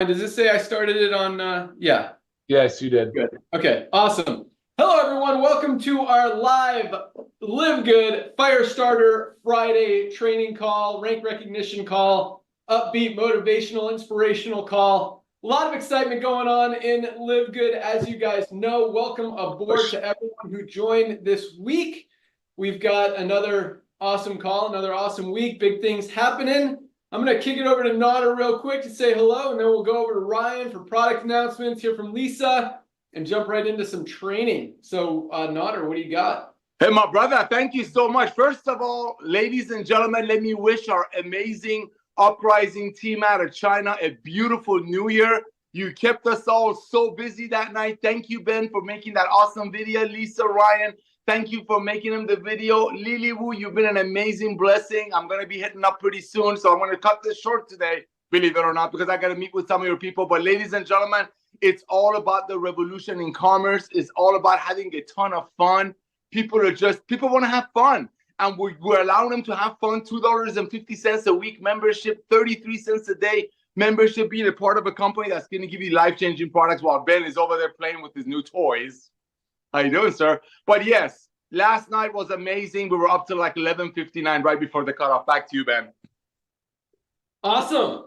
Does this say I started it on, yeah. Yes, you did. Good. Okay, awesome. Hello, everyone. Welcome to our live LiveGood Firestarter Friday training call, rank recognition call, upbeat, motivational, inspirational call. A lot of excitement going on in LiveGood, as you guys know. Welcome aboard to everyone who joined this week. We've got another awesome call, another awesome week, big things happening. I'm going to kick it over to Nodder real quick to say hello, and then we'll go over to Ryan for product announcements, hear from Lisa, and jump right into some training. So, Nodder, what do you got? Hey, my brother, thank you so much. First of all, ladies and gentlemen, let me wish our amazing uprising team out of China a beautiful new year. You kept us all so busy that night. Thank you, Ben, for making that awesome video. Lisa, Ryan, thank you for making him the video. Lily Wu, you've been an amazing blessing. I'm going to be hitting up pretty soon, so I'm going to cut this short today, believe it or not, because I got to meet with some of your people. But ladies and gentlemen, it's all about the revolution in commerce. It's all about having a ton of fun. People want to have fun. And we're allowing them to have fun. $2.50 a week membership, 33 cents a day membership, being a part of a company that's going to give you life-changing products while Ben is over there playing with his new toys. How you doing, sir? But yes, last night was amazing. We were up to like 11:59 right before the cutoff. Back to you, Ben. Awesome.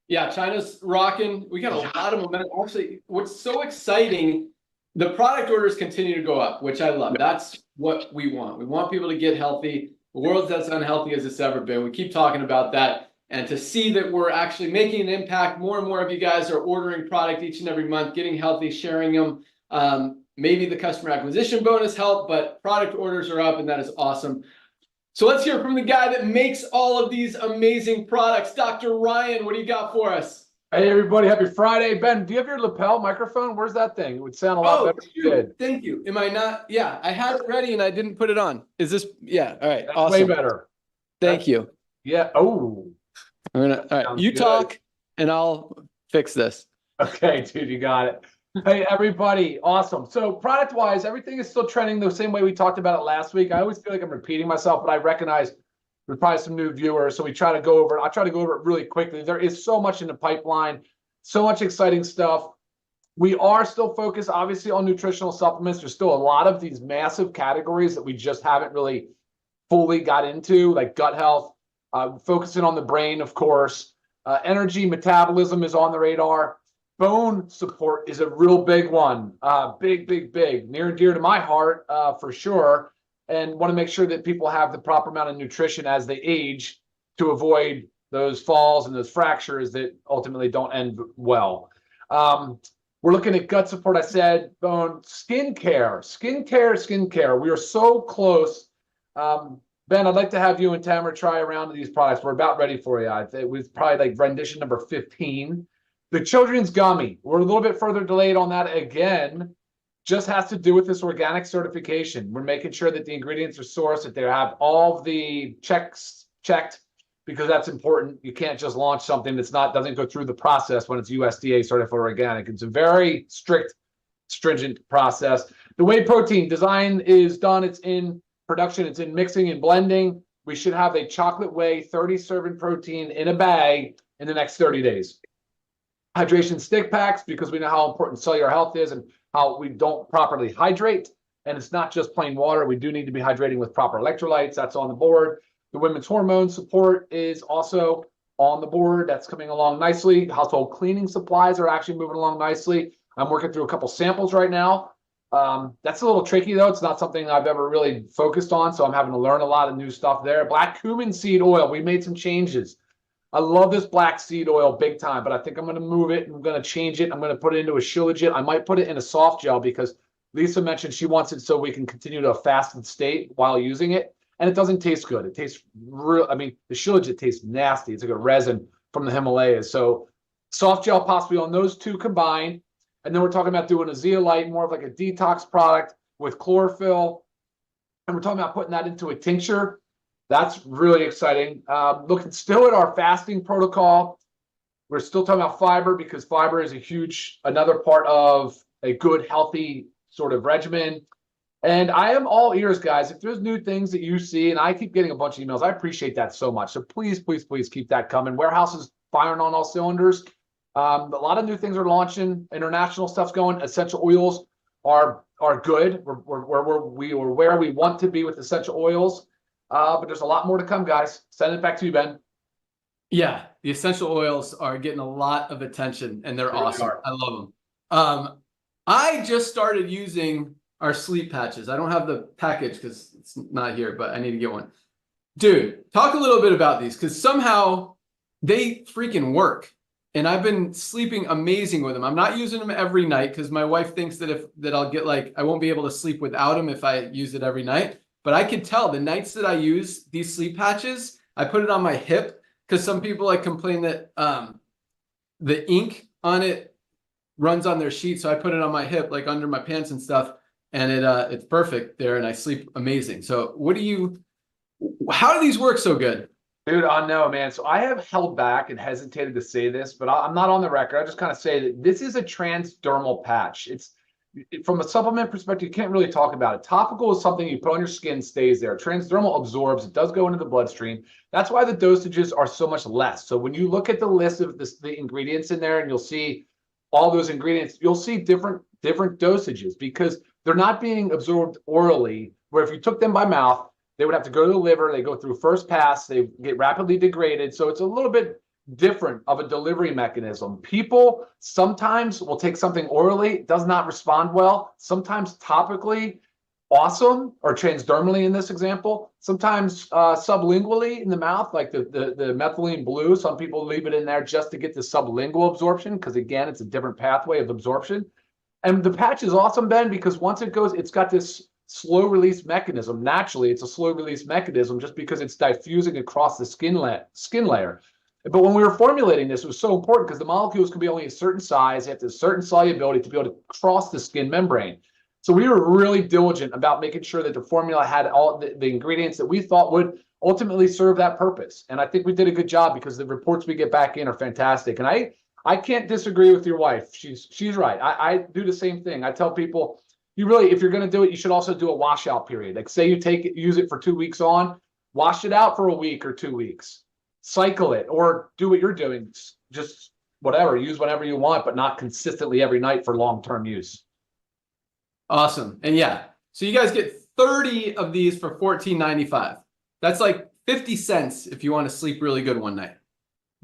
Yeah, China's rocking. We got a lot of momentum. Actually, what's so exciting, the product orders continue to go up, which I love. That's what we want. We want people to get healthy. The world's as unhealthy as it's ever been. We keep talking about that. And to see that we're actually making an impact, more and more of you guys are ordering product each and every month, getting healthy, sharing them. Maybe the customer acquisition bonus helped, but product orders are up, and that is awesome. So let's hear from the guy that makes all of these amazing products. Dr. Ryan, what do you got for us? Hey, everybody. Happy Friday. Ben, do you have your lapel microphone? Where's that thing? It would sound a lot better if you did. Thank you. Am I not? Yeah, I had it ready, and I didn't put it on. Is this? Yeah. All right. That's awesome. way better. Thank you. Yeah. Oh. All right. You talk, and I'll fix this. Okay, dude, you got it. Hey, everybody. Awesome. So product-wise, everything is still trending the same way we talked about it last week. I always feel like I'm repeating myself, but I recognize there's probably some new viewers, so we try to go over it. I'll try to go over it really quickly. There is so much in the pipeline, so much exciting stuff. We are still focused, obviously, on nutritional supplements. There's still a lot of these massive categories that we just haven't really fully got into, like gut health, focusing on the brain, of course. Energy, metabolism is on the radar. Bone support is a real big one. Big, near and dear to my heart, for sure. And want to make sure that people have the proper amount of nutrition as they age to avoid those falls and those fractures that ultimately don't end well. We're looking at gut support, I said, bone, skincare. We are so close. Ben, I'd like to have you and Tamara try a round of these products. We're about ready for you. It was probably like rendition number 15. The children's gummy. We're a little bit further delayed on that again. Just has to do with this organic certification. We're making sure that the ingredients are sourced, that they have all the checks checked, because that's important. You can't just launch something that's doesn't go through the process when it's USDA certified organic. It's a very strict, stringent process. The whey protein design is done. It's in production. It's in mixing and blending. We should have a chocolate whey 30 serving protein in a bag in the next 30 days. Hydration stick packs, because we know how important cellular health is and how we don't properly hydrate. And it's not just plain water. We do need to be hydrating with proper electrolytes. That's on the board. The women's hormone support is also on the board. That's coming along nicely. Household cleaning supplies are actually moving along nicely. I'm working through a couple samples right now. That's a little tricky, though. It's not something I've ever really focused on, so I'm having to learn a lot of new stuff there. Black cumin seed oil. We made some changes. I love this black seed oil big time, but I think I'm going to move it. I'm going to change it. I'm going to put it into a shilajit. I might put it in a soft gel, because Lisa mentioned she wants it so we can continue to a fasted state while using it. And it doesn't taste good. It tastes real. I mean, the shilajit tastes nasty. It's like a resin from the Himalayas. So soft gel possibly on those two combined. And then we're talking about doing a zeolite, more of like a detox product with chlorophyll. And we're talking about putting that into a tincture. That's really exciting. Looking still at our fasting protocol. We're still talking about fiber, because fiber is another part of a good, healthy sort of regimen. And I am all ears, guys. If there's new things that you see, and I keep getting a bunch of emails, I appreciate that so much. So please keep that coming. Warehouse is firing on all cylinders. A lot of new things are launching. International stuff's going. Essential oils are good. We're where we want to be with essential oils. But there's a lot more to come, guys. Send it back to you, Ben. Yeah, the essential oils are getting a lot of attention and they're awesome. I love them. I just started using our sleep patches. I don't have the package because it's not here, but I need to get one. Dude, talk a little bit about these because somehow they freaking work. And I've been sleeping amazing with them. I'm not using them every night because my wife thinks that I'll get I won't be able to sleep without them if I use it every night. But I can tell the nights that I use these sleep patches, I put it on my hip because some people complain that the ink on it runs on their sheet. So I put it on my hip, under my pants and stuff, and it's perfect there, and I sleep amazing. So how do these work so good? Dude, I know, man. So I have held back and hesitated to say this, but I'm not on the record. I just kind of say that this is a transdermal patch. From a supplement perspective, you can't really talk about it. Topical is something you put on your skin, stays there. Transdermal absorbs, it does go into the bloodstream. That's why the dosages are so much less. So when you look at the list of the ingredients in there, and you'll see all those ingredients, you'll see different dosages because they're not being absorbed orally, where if you took them by mouth, they would have to go to the liver. They go through first pass. They get rapidly degraded. So it's a little bit different of a delivery mechanism. People sometimes will take something orally, does not respond well. Sometimes topically, awesome, or transdermally in this example. Sometimes sublingually in the mouth, like the methylene blue. Some people leave it in there just to get the sublingual absorption because, again, it's a different pathway of absorption. And the patch is awesome, Ben, because once it goes, it's got this slow release mechanism. Naturally, it's a slow release mechanism just because it's diffusing across the skin layer. But when we were formulating this, it was so important because the molecules can be only a certain size, they have a certain solubility to be able to cross the skin membrane. So we were really diligent about making sure that the formula had all the ingredients that we thought would ultimately serve that purpose. And I think we did a good job because the reports we get back in are fantastic. And I can't disagree with your wife. She's right. I do the same thing. I tell people, if you're going to do it, you should also do a washout period. Like say you use it for 2 weeks on, wash it out for a week or 2 weeks, cycle it, or do what you're doing. Just whatever, use whenever you want, but not consistently every night for long-term use. Awesome. And yeah, so you guys get 30 of these for $14.95. That's like 50 cents if you want to sleep really good one night.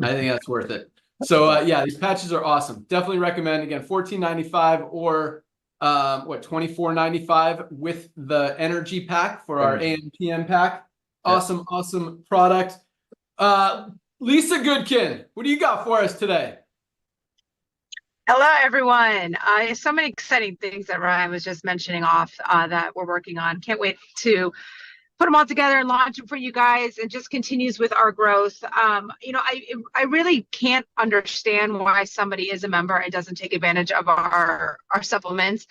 I think that's worth it. So yeah, these patches are awesome. Definitely recommend. Again, $14.95 or $24.95 with the energy pack for our AM PM pack. Awesome, awesome product. Lisa Goodkin, what do you got for us today? Hello, everyone. So many exciting things that Ryan was just mentioning that we're working on. Can't wait to put them all together and launch them for you guys, and just continues with our growth. I really can't understand why somebody is a member and doesn't take advantage of our supplements,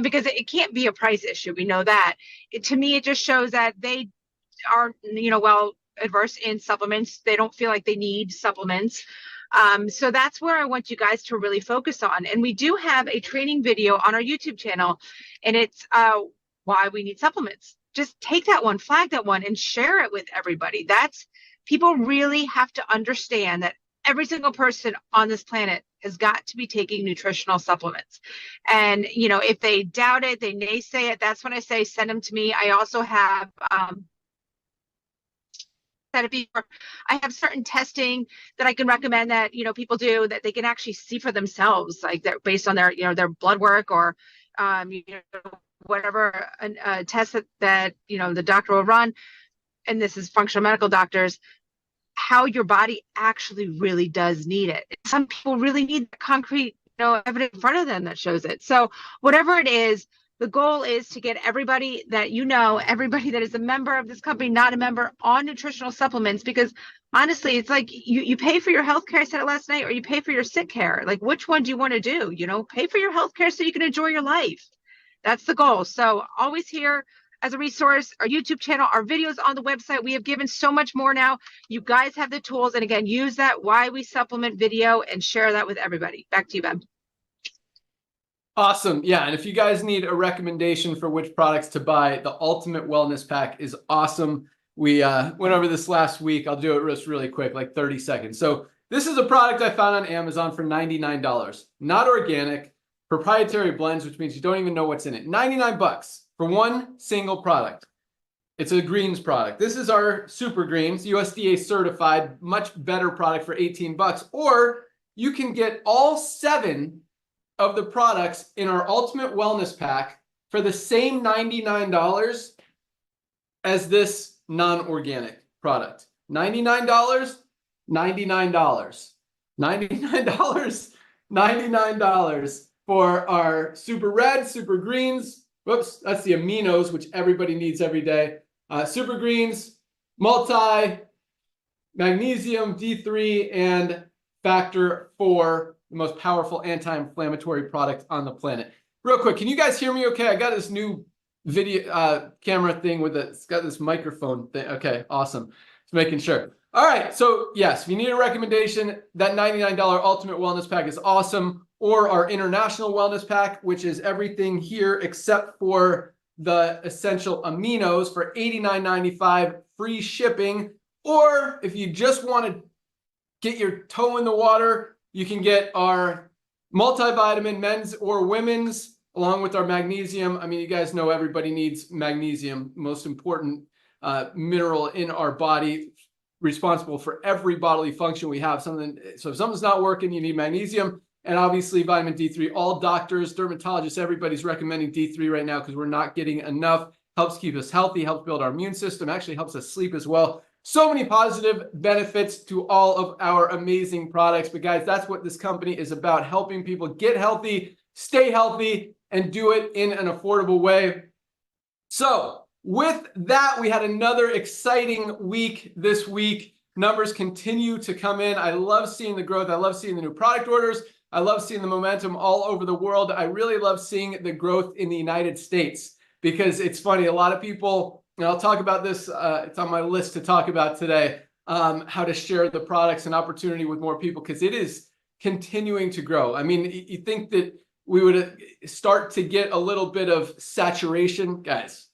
because it can't be a price issue. We know that. To me, it just shows that they are, well adverse in supplements. They don't feel like they need supplements. So that's where I want you guys to really focus on. And we do have a training video on our YouTube channel, and it's why we need supplements. Just take that one, flag that one, and share it with everybody. People really have to understand that every single person on this planet has got to be taking nutritional supplements. And, if they doubt it, they naysay it, that's when I say, send them to me. I also have, I have certain testing that I can recommend that, people do that they can actually see for themselves, like they're based on their, their blood work or, whatever test that the doctor will run. And this is functional medical doctors, how your body actually really does need it. Some people really need the concrete, evidence in front of them that shows it. So whatever it is, the goal is to get everybody that everybody that is a member of this company, not a member, on nutritional supplements, because honestly, it's like you pay for your health care, I said it last night, or you pay for your sick care. Like, which one do you want to do? Pay for your health care so you can enjoy your life. That's the goal. So always here as a resource, our YouTube channel, our videos on the website. We have given so much more now. You guys have the tools. And again, use that Why We Supplement video and share that with everybody. Back to you, Ben. Awesome. Yeah. And if you guys need a recommendation for which products to buy, the Ultimate Wellness Pack is awesome. We went over this last week. I'll do it just really quick, like 30 seconds. So This is a product I found on Amazon for $99. Not organic, proprietary blends, which means you don't even know what's in it. 99 bucks for one single product. It's a greens product. This is our Super Greens, USDA certified, much better product for 18 bucks. Or you can get all 7 of the products in our Ultimate Wellness Pack for the same $99 as this non-organic product. $99, $99, $99, $99 for our Super Red, Super Greens. Whoops, that's the aminos, which everybody needs every day. Super Greens, multi, magnesium, D3, and factor 4, the most powerful anti-inflammatory product on the planet. Real quick, can you guys hear me okay? I got this new video camera thing with it's got this microphone thing. Okay, awesome. Just making sure. All right, so yes, if you need a recommendation, that $99 Ultimate Wellness Pack is awesome, or our International Wellness Pack, which is everything here except for the essential aminos for $89.95, free shipping. Or if you just want to get your toe in the water, you can get our multivitamin, men's or women's, along with our magnesium. I mean, you guys know everybody needs magnesium, most important mineral in our body, responsible for every bodily function we have. So if something's not working, you need magnesium. And obviously vitamin D3. All doctors, dermatologists, everybody's recommending D3 right now because we're not getting enough. Helps keep us healthy, helps build our immune system, actually helps us sleep as well. So many positive benefits to all of our amazing products. But guys, that's what this company is about, helping people get healthy, stay healthy, and do it in an affordable way. So with that, we had another exciting week this week. Numbers continue to come in. I love seeing the growth. I love seeing the new product orders. I love seeing the momentum all over the world. I really love seeing the growth in the United States because it's funny. A lot of people, and I'll talk about this, it's on my list to talk about today, how to share the products and opportunity with more people because it is continuing to grow. I mean, you think that we would start to get a little bit of saturation, guys,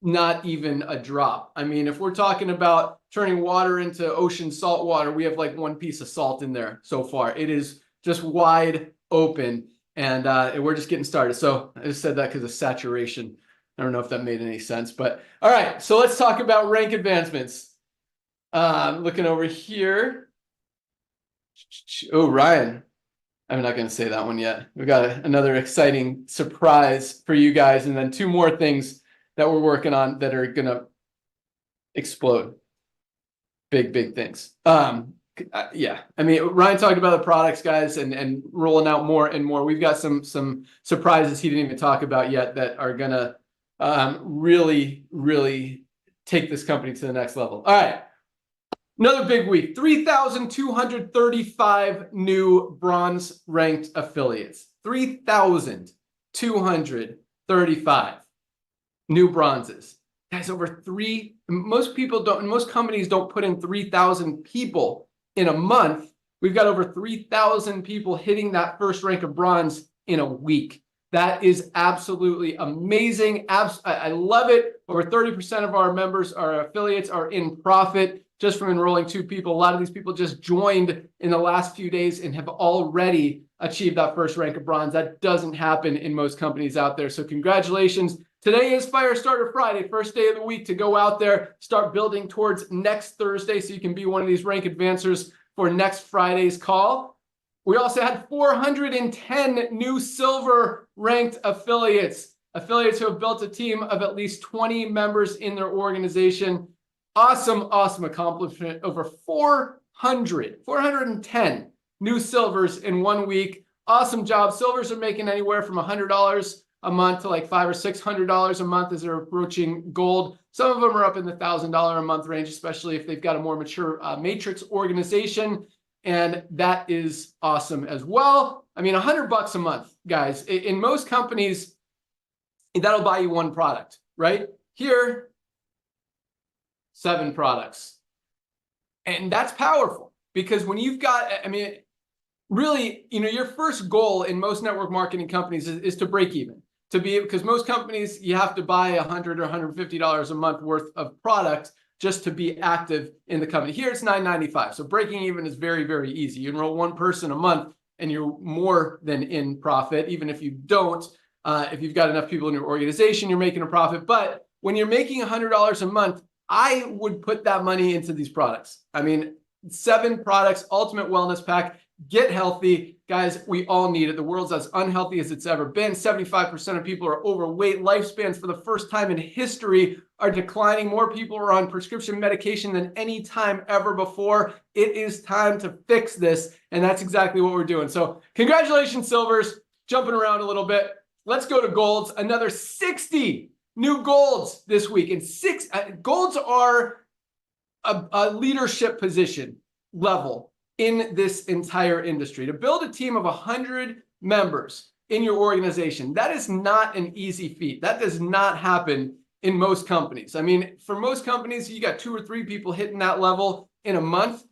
not even a drop. I mean, if we're talking about turning water into ocean salt water, we have like one piece of salt in there so far. It is just wide open, and we're just getting started. So I just said that because of saturation. I don't know if that made any sense, but all right. So let's talk about rank advancements. Looking over here. Oh, Ryan. I'm not going to say that one yet. We've got another exciting surprise for you guys, and then 2 more things that we're working on that are going to explode. Big things. Yeah, I mean, Ryan talked about the products, guys, and rolling out more and more. We've got some surprises he didn't even talk about yet that are gonna really take this company to the next level. All right, another big week. 3,235 new bronze ranked affiliates. 3,235 new bronzes. Guys, most companies don't put in 3,000 people in a month. We've got over 3,000 people hitting that first rank of bronze in a week. That is absolutely amazing. I love it. Over 30% of our members, our affiliates, are in profit just from enrolling 2 people. A lot of these people just joined in the last few days and have already achieved that first rank of bronze. That doesn't happen in most companies out there. So congratulations. Today is Firestarter Friday, first day of the week to go out there, start building towards next Thursday so you can be one of these rank advancers for next Friday's call. We also had 410 new silver ranked affiliates who have built a team of at least 20 members in their organization. Awesome accomplishment. Over 410 new silvers in 1 week. Awesome job. Silvers are making anywhere from $100 a month to like $500 or $600 a month as they're approaching gold. Some of them are up in the $1,000 a month range, especially if they've got a more mature matrix organization. And that is awesome as well. I mean, $100 a month, guys. In most companies, that'll buy you 1 product, right? Here, 7 products. And that's powerful because when you've got, I mean, really, your first goal in most network marketing companies is to break even. Because most companies, you have to buy $100 or $150 a month worth of product just to be active in the company. Here it's $9.95. So breaking even is very, very easy. You enroll one person a month and you're more than in profit. Even if you don't, if you've got enough people in your organization, you're making a profit. But when you're making $100 a month, I would put that money into these products. I mean, 7 products, Ultimate Wellness Pack. Get healthy. Guys, we all need it. The world's as unhealthy as it's ever been. 75% of people are overweight. Lifespans for the first time in history are declining. More people are on prescription medication than any time ever before. It is time to fix this, and that's exactly what we're doing. So congratulations, Silvers. Jumping around a little bit. Let's go to Golds. Another 60 new Golds this week. And Golds are a leadership position level in this entire industry. To build a team of 100 members in your organization, that is not an easy feat. That does not happen in most companies. I mean, for most companies, you got 2 or 3 people hitting that level in a month.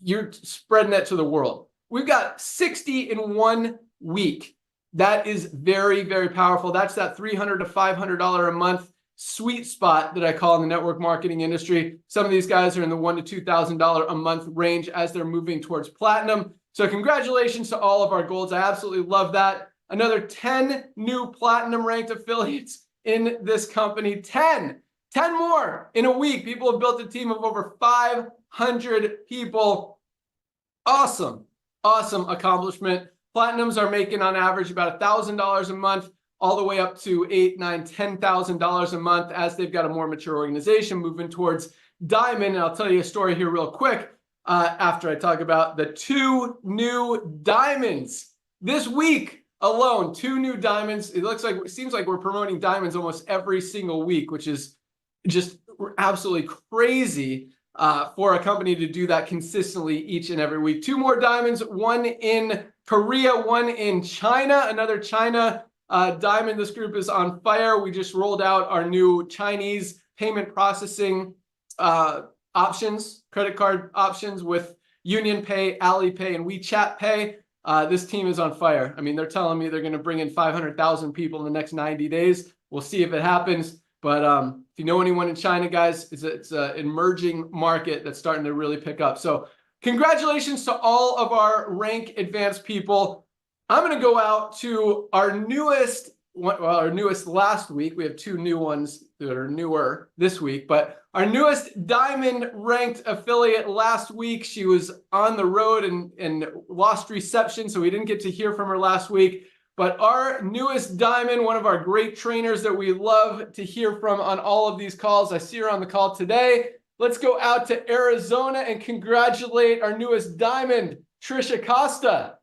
You're spreading that to the world. We've got 60 in 1 week. That is very, very powerful. That's that $300 to $500 a month sweet spot that I call in the network marketing industry. Some of these guys are in the $1,000 to $2,000 a month range as they're moving towards platinum. So congratulations to all of our golds. I absolutely love that. Another 10 new platinum ranked affiliates in this company. 10 more in a week. People have built a team of over 500 people. Awesome accomplishment. Platinums are making on average about $1,000 a month, all the way up to $8,000, $9,000, $10,000 a month as they've got a more mature organization moving towards diamond. And I'll tell you a story here real quick after I talk about the 2 new diamonds this week alone. 2 new diamonds. It seems like we're promoting diamonds almost every single week, which is just absolutely crazy for a company to do that consistently each and every week. 2 more diamonds, 1 in Korea, 1 in China, another China diamond. This group is on fire. We just rolled out our new Chinese payment processing options, credit card options with Union Pay, Alipay, and WeChat Pay. This team is on fire. I mean, they're telling me they're going to bring in 500,000 people in the next 90 days. We'll see if it happens. But if you know anyone in China, guys, it's an emerging market that's starting to really pick up. So congratulations to all of our rank advanced people. I'm going to go out to our newest last week. We have 2 new ones that are newer this week, but our newest diamond ranked affiliate last week, she was on the road and lost reception, so we didn't get to hear from her last week. But our newest diamond, one of our great trainers that we love to hear from on all of these calls. I see her on the call today. Let's go out to Arizona and congratulate our newest diamond, Trisha Costa.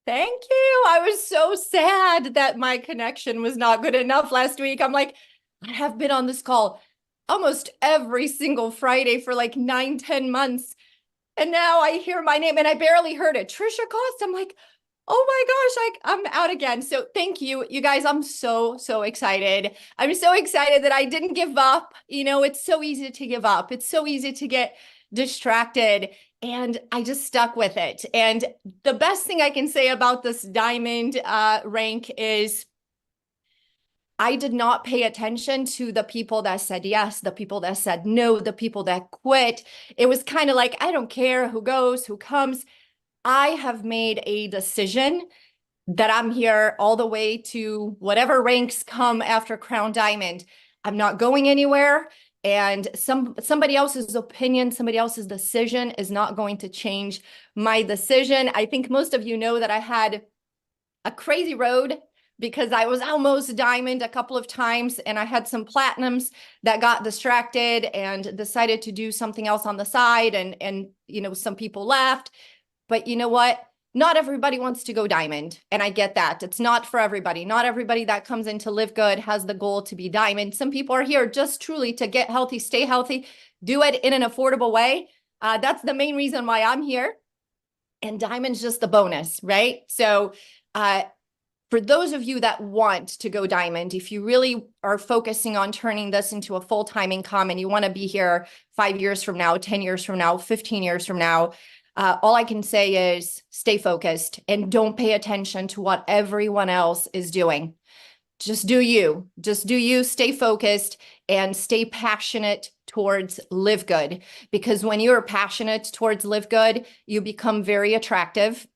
Thank you. I was so sad that my connection was not good enough last week. I'm like, I have been on this call almost every single Friday for like 9-10 months. And now I hear my name and I barely heard it. Trisha Costa. I'm like, oh my gosh, I'm out again. So thank you, you guys. I'm so excited. I'm so excited that I didn't give up. You know, it's so easy to give up. It's so easy to get distracted. And I just stuck with it. And the best thing I can say about this diamond rank is I did not pay attention to the people that said yes, the people that said no, the people that quit. It was kind of like, I don't care who goes, who comes. I have made a decision that I'm here all the way to whatever ranks come after Crown Diamond. I'm not going anywhere. And somebody else's opinion, somebody else's decision is not going to change my decision. I think most of you know that I had a crazy road because I was almost diamond a couple of times and I had some platinums that got distracted and decided to do something else on the side and you know, some people left. But you know what? Not everybody wants to go diamond. And I get that. It's not for everybody. Not everybody that comes into LiveGood has the goal to be diamond. Some people are here just truly to get healthy, stay healthy, do it in an affordable way. That's the main reason why I'm here. And diamond's just the bonus, right? So for those of you that want to go diamond, if you really are focusing on turning this into a full-time income and you want to be here 5 years from now, 10 years from now, 15 years from now, all I can say is stay focused and don't pay attention to what everyone else is doing. Just do you, stay focused and stay passionate towards LiveGood, because when you're passionate towards LiveGood, you become very attractive.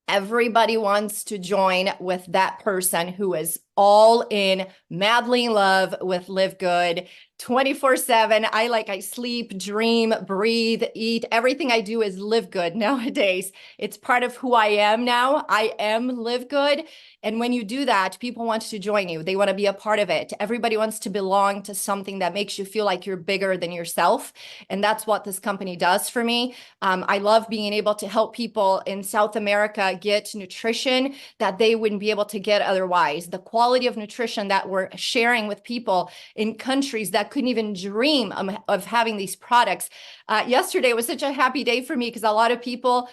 Everybody wants to join with that person who is all in, madly in love with LiveGood 24/7. I sleep, dream, breathe, eat. Everything I do is LiveGood nowadays. It's part of who I am now. I am LiveGood. And when you do that, people want to join you. They want to be a part of it. Everybody wants to belong to something that makes you feel like you're bigger than yourself. And that's what this company does for me. I love being able to help people in South America get nutrition that they wouldn't be able to get otherwise. The quality of nutrition that we're sharing with people in countries that couldn't even dream of having these products. Yesterday was such a happy day for me because a lot of people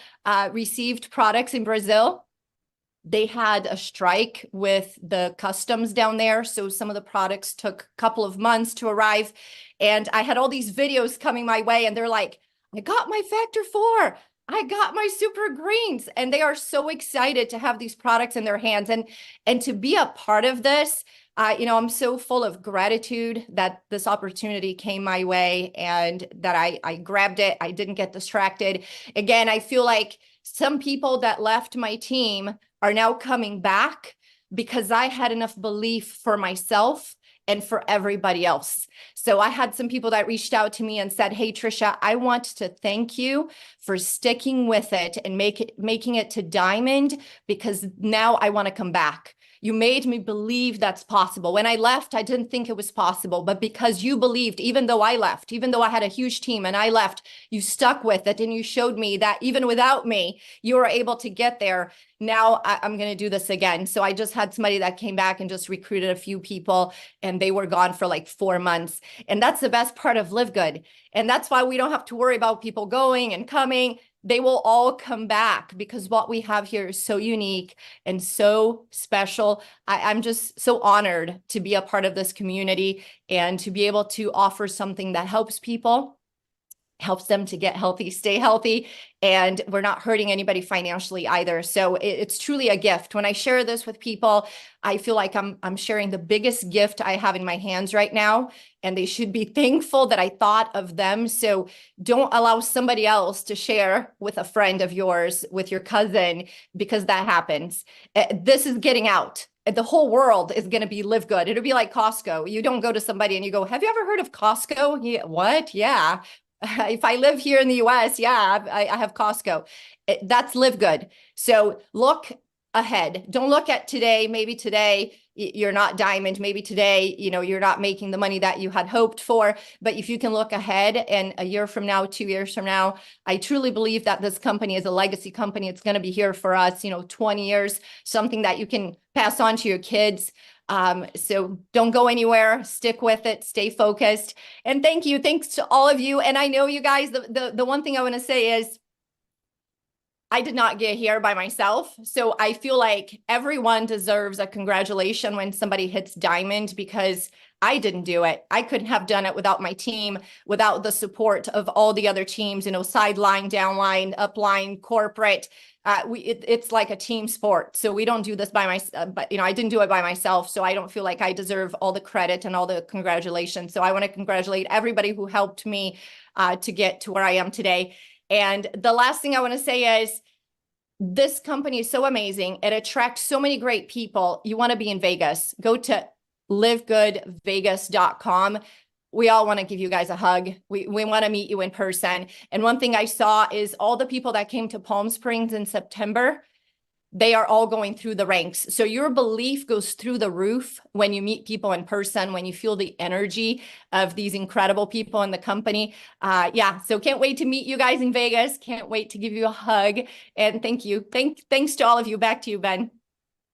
received products in Brazil. They had a strike with the customs down there. So some of the products took a couple of months to arrive. And I had all these videos coming my way and they're like, I got my Factor 4. I got my Super Greens. And they are so excited to have these products in their hands and to be a part of this. I'm so full of gratitude that this opportunity came my way and that I grabbed it. I didn't get distracted. Again, I feel like some people that left my team are now coming back because I had enough belief for myself and for everybody else. So I had some people that reached out to me and said, hey, Trisha, I want to thank you for sticking with it and making it to diamond, because now I want to come back. You made me believe that's possible. When I left, I didn't think it was possible, but because you believed, even though I left, even though I had a huge team and I left, you stuck with it and you showed me that even without me, you were able to get there. Now I'm going to do this again. So I just had somebody that came back and just recruited a few people and they were gone for like 4 months. And that's the best part of LiveGood. And that's why we don't have to worry about people going and coming. They will all come back because what we have here is so unique and so special. I'm just so honored to be a part of this community and to be able to offer something that helps people, helps them to get healthy, stay healthy, and we're not hurting anybody financially either. So it's truly a gift. When I share this with people, I feel like I'm sharing the biggest gift I have in my hands right now, and they should be thankful that I thought of them. So don't allow somebody else to share with a friend of yours, with your cousin, because that happens. This is getting out. The whole world is going to be LiveGood. It'll be like Costco. You don't go to somebody and you go, have you ever heard of Costco? Yeah, what? Yeah. If I live here in the US, yeah, I have Costco. That's LiveGood. So look ahead. Don't look at today. Maybe today you're not diamond. Maybe today, you're not making the money that you had hoped for. But if you can look ahead and a year from now, 2 years from now, I truly believe that this company is a legacy company. It's going to be here for us, 20 years, something that you can pass on to your kids. So don't go anywhere, stick with it, stay focused. And thank you. Thanks to all of you. And I know you guys, the one thing I want to say is I did not get here by myself. So I feel like everyone deserves a congratulation when somebody hits diamond, because I didn't do it. I couldn't have done it without my team, without the support of all the other teams, sideline, downline, upline, corporate. It's like a team sport. So we don't do this by myself, but I didn't do it by myself. So I don't feel like I deserve all the credit and all the congratulations. So I want to congratulate everybody who helped me to get to where I am today. And the last thing I want to say is this company is so amazing. It attracts so many great people. You want to be in Vegas, go to livegoodvegas.com. We all want to give you guys a hug. We want to meet you in person. And one thing I saw is all the people that came to Palm Springs in September, they are all going through the ranks. So your belief goes through the roof when you meet people in person, when you feel the energy of these incredible people in the company. So can't wait to meet you guys in Vegas. Can't wait to give you a hug. And thank you. Thanks to all of you. Back to you, Ben.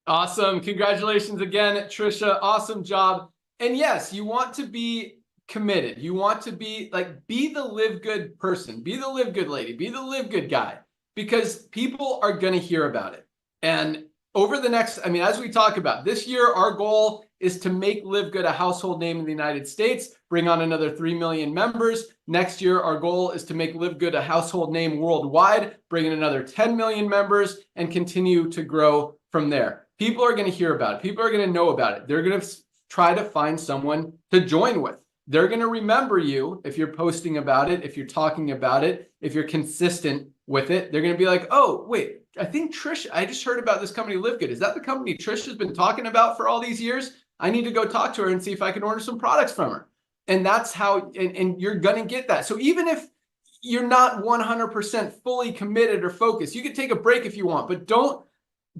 Awesome. Congratulations again, Trisha. Awesome job. And yes, you want to be committed. You want to be the LiveGood person, be the LiveGood lady, be the LiveGood guy, because people are going to hear about it. And over the next, as we talk about this year, our goal is to make LiveGood a household name in the United States, bring on another 3 million members. Next year, our goal is to make LiveGood a household name worldwide, bring in another 10 million members, and continue to grow from there. People are going to hear about it. People are going to know about it. They're going to try to find someone to join with. they're going to remember you if you're posting about it, if you're talking about it, if you're consistent with it. They're going to be like, oh, wait, I think Trish, I just heard about this company LiveGood. Is that the company Trish has been talking about for all these years? I need to go talk to her and see if I can order some products from her. And that's how, and you're going to get that. So even if you're not 100% fully committed or focused, you can take a break if you want, but don't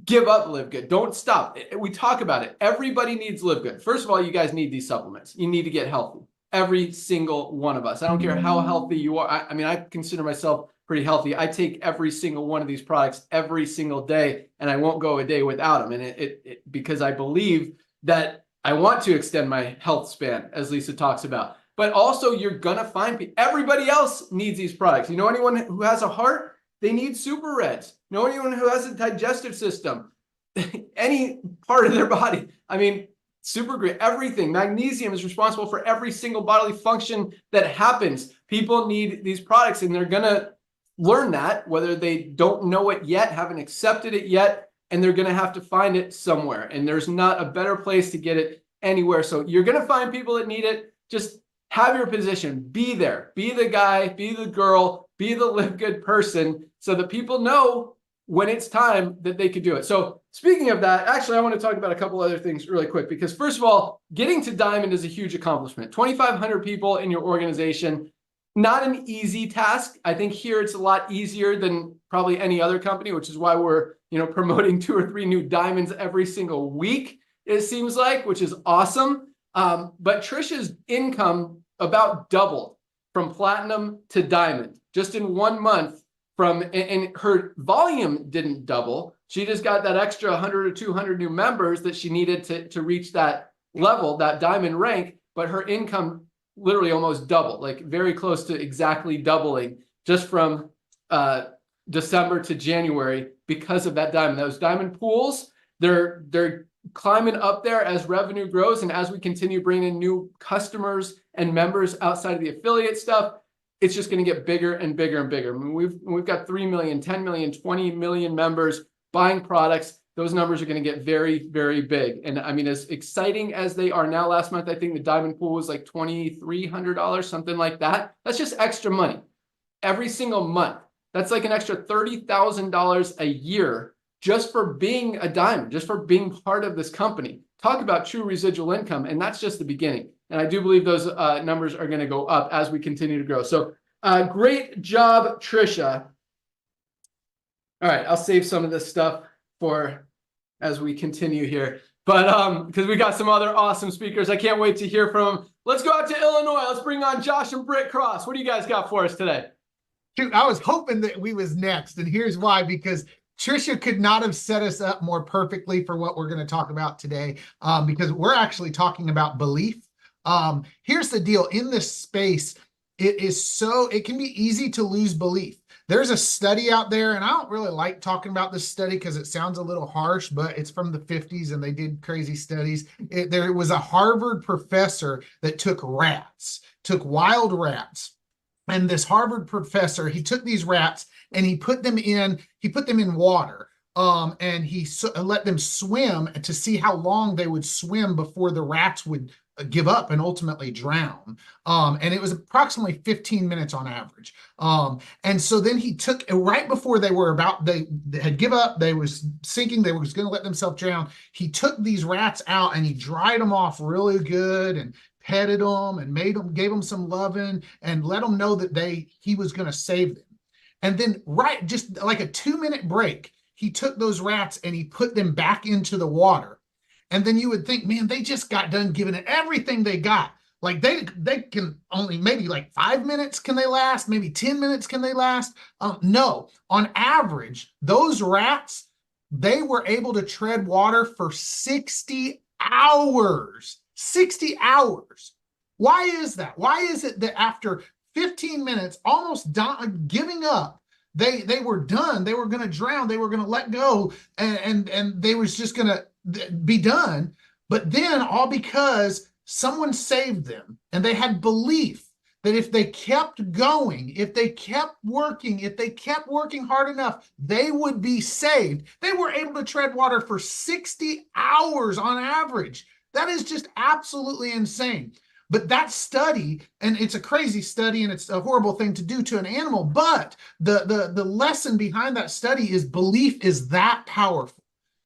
give up LiveGood. Don't stop. We talk about it. Everybody needs LiveGood. First of all, you guys need these supplements. You need to get healthy. Every single one of us. I don't care how healthy you are. I mean, I consider myself pretty healthy. I take every single one of these products every single day, and I won't go a day without them. And because I believe that I want to extend my health span, as Lisa talks about. But also, you're gonna find everybody else needs these products. You know, anyone who has a heart, they need Super Reds. You know, anyone who has a digestive system, any part of their body. I mean, super great. Everything. Magnesium is responsible for every single bodily function that happens. People need these products, and they're gonna learn that, whether they don't know it yet, haven't accepted it yet, and they're gonna have to find it somewhere. And there's not a better place to get it anywhere. So you're gonna find people that need it. Just have your position. Be there. Be the guy. Be the girl. Be the LiveGood person, so that people know when it's time that they could do it. So speaking of that, actually, I want to talk about a couple other things really quick, because first of all, getting to Diamond is a huge accomplishment. 2,500 people in your organization, not an easy task. I think here it's a lot easier than probably any other company, which is why we're, promoting 2 or 3 new diamonds every single week, it seems like, which is awesome. But Trisha's income about doubled from platinum to diamond just in 1 month. And her volume didn't double. She just got that extra 100 or 200 new members that she needed to reach that level, that diamond rank, but her income literally almost doubled, like very close to exactly doubling just from December to January because of that diamond. Those diamond pools, they're climbing up there as revenue grows, and as we continue bringing in new customers and members outside of the affiliate stuff, it's just going to get bigger and bigger and bigger. I mean, we've got 3 million, 10 million, 20 million members buying products. Those numbers are going to get very, very big. And I mean, as exciting as they are now, last month, I think the diamond pool was like $2,300, something like that. That's just extra money every single month. That's like an extra $30,000 a year just for being a diamond, just for being part of this company. Talk about true residual income. And that's just the beginning. And I do believe those numbers are going to go up as we continue to grow. So great job, Trisha. All right, I'll save some of this stuff for as we continue here. But because we got some other awesome speakers, I can't wait to hear from them. Let's go out to Illinois. Let's bring on Josh and Britt Cross. What do you guys got for us today? Dude, I was hoping that we was next, and here's why, because Trisha could not have set us up more perfectly for what we're going to talk about today, because we're actually talking about belief. Here's the deal. In this space, it can be easy to lose belief. There's a study out there, and I don't really like talking about this study because it sounds a little harsh, but it's from the 50s and they did crazy studies. There was a Harvard professor that took wild rats. And this Harvard professor, he took these rats and he put them in water. And he let them swim to see how long they would swim before the rats would give up and ultimately drown. And it was approximately 15 minutes on average. And so then he took, right before they had give up, they was sinking, they was going to let themselves drown. He took these rats out and he dried them off really good and petted them and gave them some loving and let them know that he was going to save them. And then just like a 2-minute break, he took those rats and he put them back into the water. And then you would think, man, they just got done giving it everything they got. Like they can only maybe like 5 minutes can they last, maybe 10 minutes can they last. No, on average, those rats, they were able to tread water for 60 hours. 60 hours. Why is that? Why is it that after 15 minutes, almost giving up, they were done. They were going to drown. They were going to let go, and they was just going to be done. But then all because someone saved them, and they had belief that if they kept going, if they kept working hard enough, they would be saved. They were able to tread water for 60 hours on average. That is just absolutely insane. But that study, and it's a crazy study and it's a horrible thing to do to an animal, but the lesson behind that study is belief is that powerful.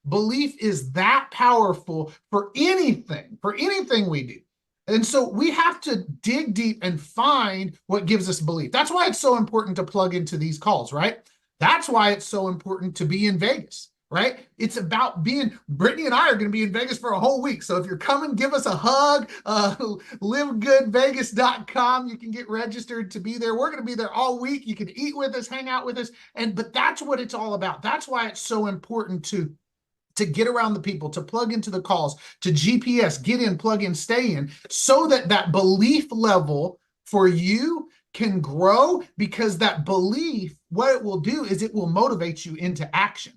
Belief is that powerful for anything we do. And so we have to dig deep and find what gives us belief. That's why it's so important to plug into these calls, right? That's why it's so important to be in Vegas, right? It's about being, Brittany and I are going to be in Vegas for a whole week. So if you're coming, give us a hug, livegoodvegas.com. You can get registered to be there. We're going to be there all week. You can eat with us, hang out with us. But that's what it's all about. That's why it's so important to get around the people, to plug into the calls, to GPS, get in, plug in, stay in, so that that belief level for you can grow, because that belief, what it will do is it will motivate you into action.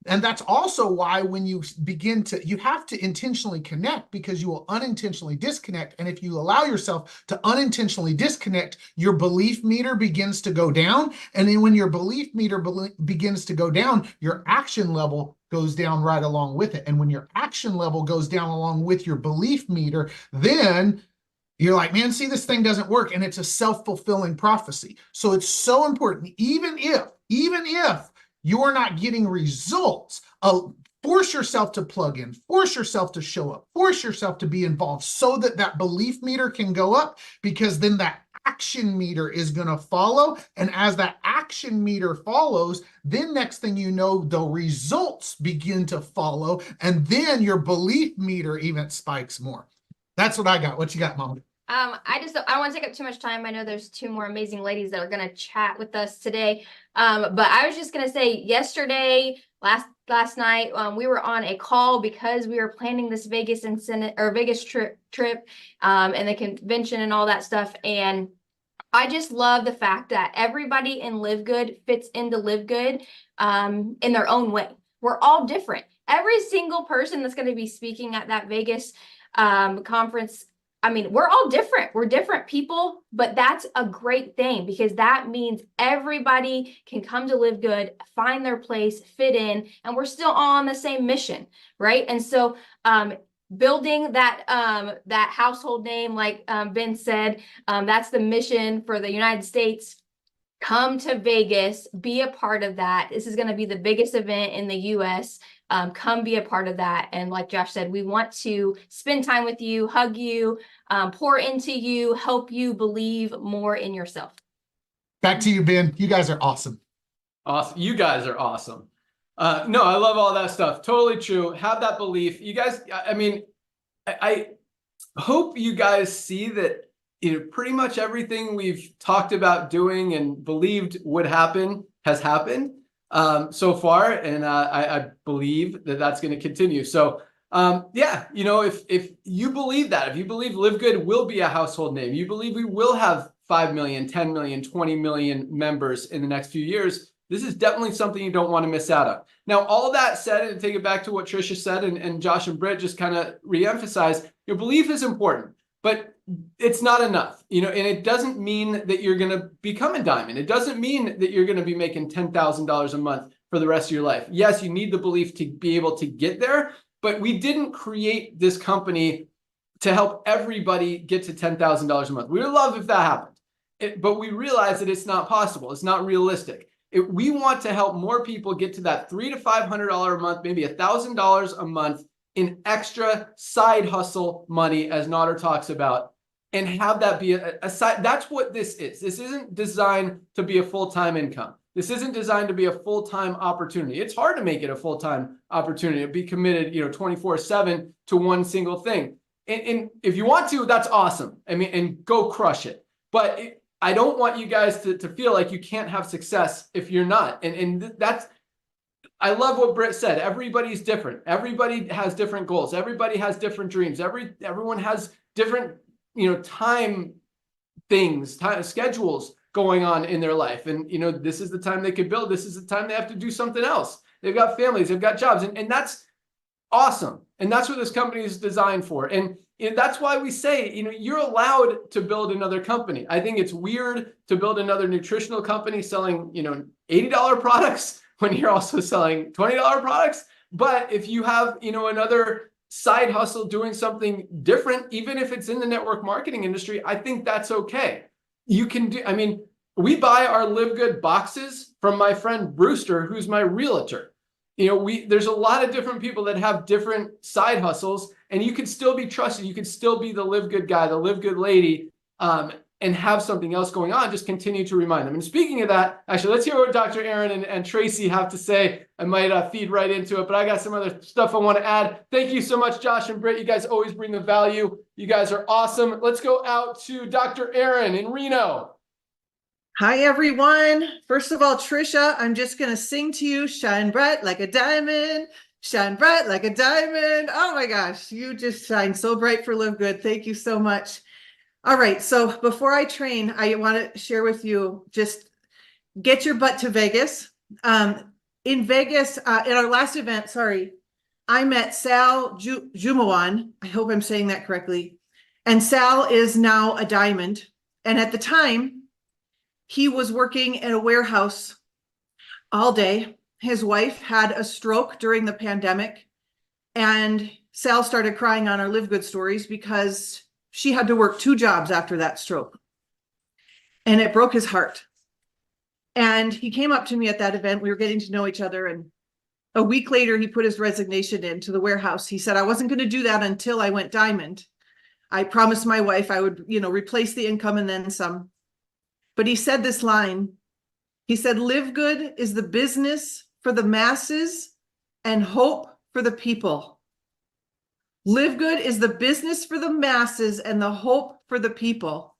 And that's also why when you begin to, you have to intentionally connect, because you will unintentionally disconnect. And if you allow yourself to unintentionally disconnect, your belief meter begins to go down. And then when your belief meter begins to go down, your action level goes down right along with it. And when your action level goes down along with your belief meter, then you're like, man, see, this thing doesn't work. And it's a self-fulfilling prophecy. So it's so important, even if you're not getting results, force yourself to plug in, force yourself to show up, force yourself to be involved, so that that belief meter can go up, because then that action meter is going to follow. And as that action meter follows, then next thing you know, the results begin to follow. And then your belief meter even spikes more. That's what I got. What you got, Mom? I don't want to take up too much time. I know there's two more amazing ladies that are going to chat with us today. But I was just going to say, yesterday, last night, we were on a call because we were planning this Vegas trip, and the convention and all that stuff. And I just love the fact that everybody in LiveGood fits into LiveGood in their own way. We're all different. Every single person that's going to be speaking at that Vegas conference, I mean, we're all different. We're different people, but that's a great thing, because that means everybody can come to LiveGood, find their place, fit in, and we're still all on the same mission, right? And so building that that household name, like Ben said, that's the mission for the United States. Come to Vegas, be a part of that. This is going to be the biggest event in the US. Come be a part of that. And like Josh said, we want to spend time with you, hug you, pour into you, help you believe more in yourself. Back to you, Ben. You guys are awesome. Awesome. You guys are awesome. No, I love all that stuff. Totally true. Have that belief. You guys, I mean, I hope you guys see that, you know, pretty much everything we've talked about doing and believed would happen has happened so far. And I believe that that's going to continue. So yeah, you know, if you believe that, if you believe LiveGood will be a household name, you believe we will have 5 million, 10 million, 20 million members in the next few years, this is definitely something you don't want to miss out on. Now, all that said, and take it back to what Trisha said, and Josh and Britt just kind of reemphasized, your belief is important, but it's not enough, you know, and it doesn't mean that you're going to become a diamond. It doesn't mean that you're going to be making $10,000 a month for the rest of your life. Yes, you need the belief to be able to get there, but we didn't create this company to help everybody get to $10,000 a month. We would love if that happened, but we realize that it's not possible. It's not realistic. We want to help more people get to that $300 to $500 a month, maybe $1,000 a month in extra side hustle money, as Nader talks about, and have that be a side. That's what this is. This isn't designed to be a full-time income. This isn't designed to be a full-time opportunity. It's hard to make it a full-time opportunity, to be committed, you know, 24/7 to one single thing. And if you want to, that's awesome. I mean, and go crush it. But I don't want you guys to feel like you can't have success if you're not. And that's, I love what Britt said. Everybody's different. Everybody has different goals. Everybody has different dreams. Everyone has different, you know, time schedules going on in their life. And, you know, this is the time they could build. This is the time they have to do something else. They've got families, they've got jobs, and that's awesome. And that's what this company is designed for. And that's why we say, you know, you're allowed to build another company. I think it's weird to build another nutritional company selling, you know, $80 products when you're also selling $20 products. But if you have, you know, another side hustle, doing something different, even if it's in the network marketing industry, I think that's okay. You can do, I mean, we buy our LiveGood boxes from my friend Brewster, who's my realtor. You know, there's a lot of different people that have different side hustles, and you can still be trusted. You can still be the LiveGood guy, the LiveGood lady, and have something else going on. Just continue to remind them. And speaking of that, actually, let's hear what Dr. Aaron and Tracy have to say. I might feed right into it, but I got some other stuff I want to add. Thank you so much, Josh and Britt. You guys always bring the value. You guys are awesome. Let's go out to Dr. Aaron in Reno. Hi, everyone. First of all, Trisha, I'm just going to sing to you, shine bright like a diamond, shine bright like a diamond. Oh my gosh, you just shine so bright for LiveGood. Thank you so much. All right, so before I train, I want to share with you, just get your butt to Vegas. In Vegas, in our last event, I met Sal Jumawan. I hope I'm saying that correctly. And Sal is now a diamond. And at the time, he was working in a warehouse all day. His wife had a stroke during the pandemic, and Sal started crying on our LiveGood stories because she had to work 2 jobs after that stroke. And it broke his heart. And he came up to me at that event. We were getting to know each other. And a week later, he put his resignation into the warehouse. He said, I wasn't going to do that until I went diamond. I promised my wife I would, replace the income and then some. But he said this line. He said, LiveGood is the business for the masses and hope for the people. LiveGood is the business for the masses and the hope for the people.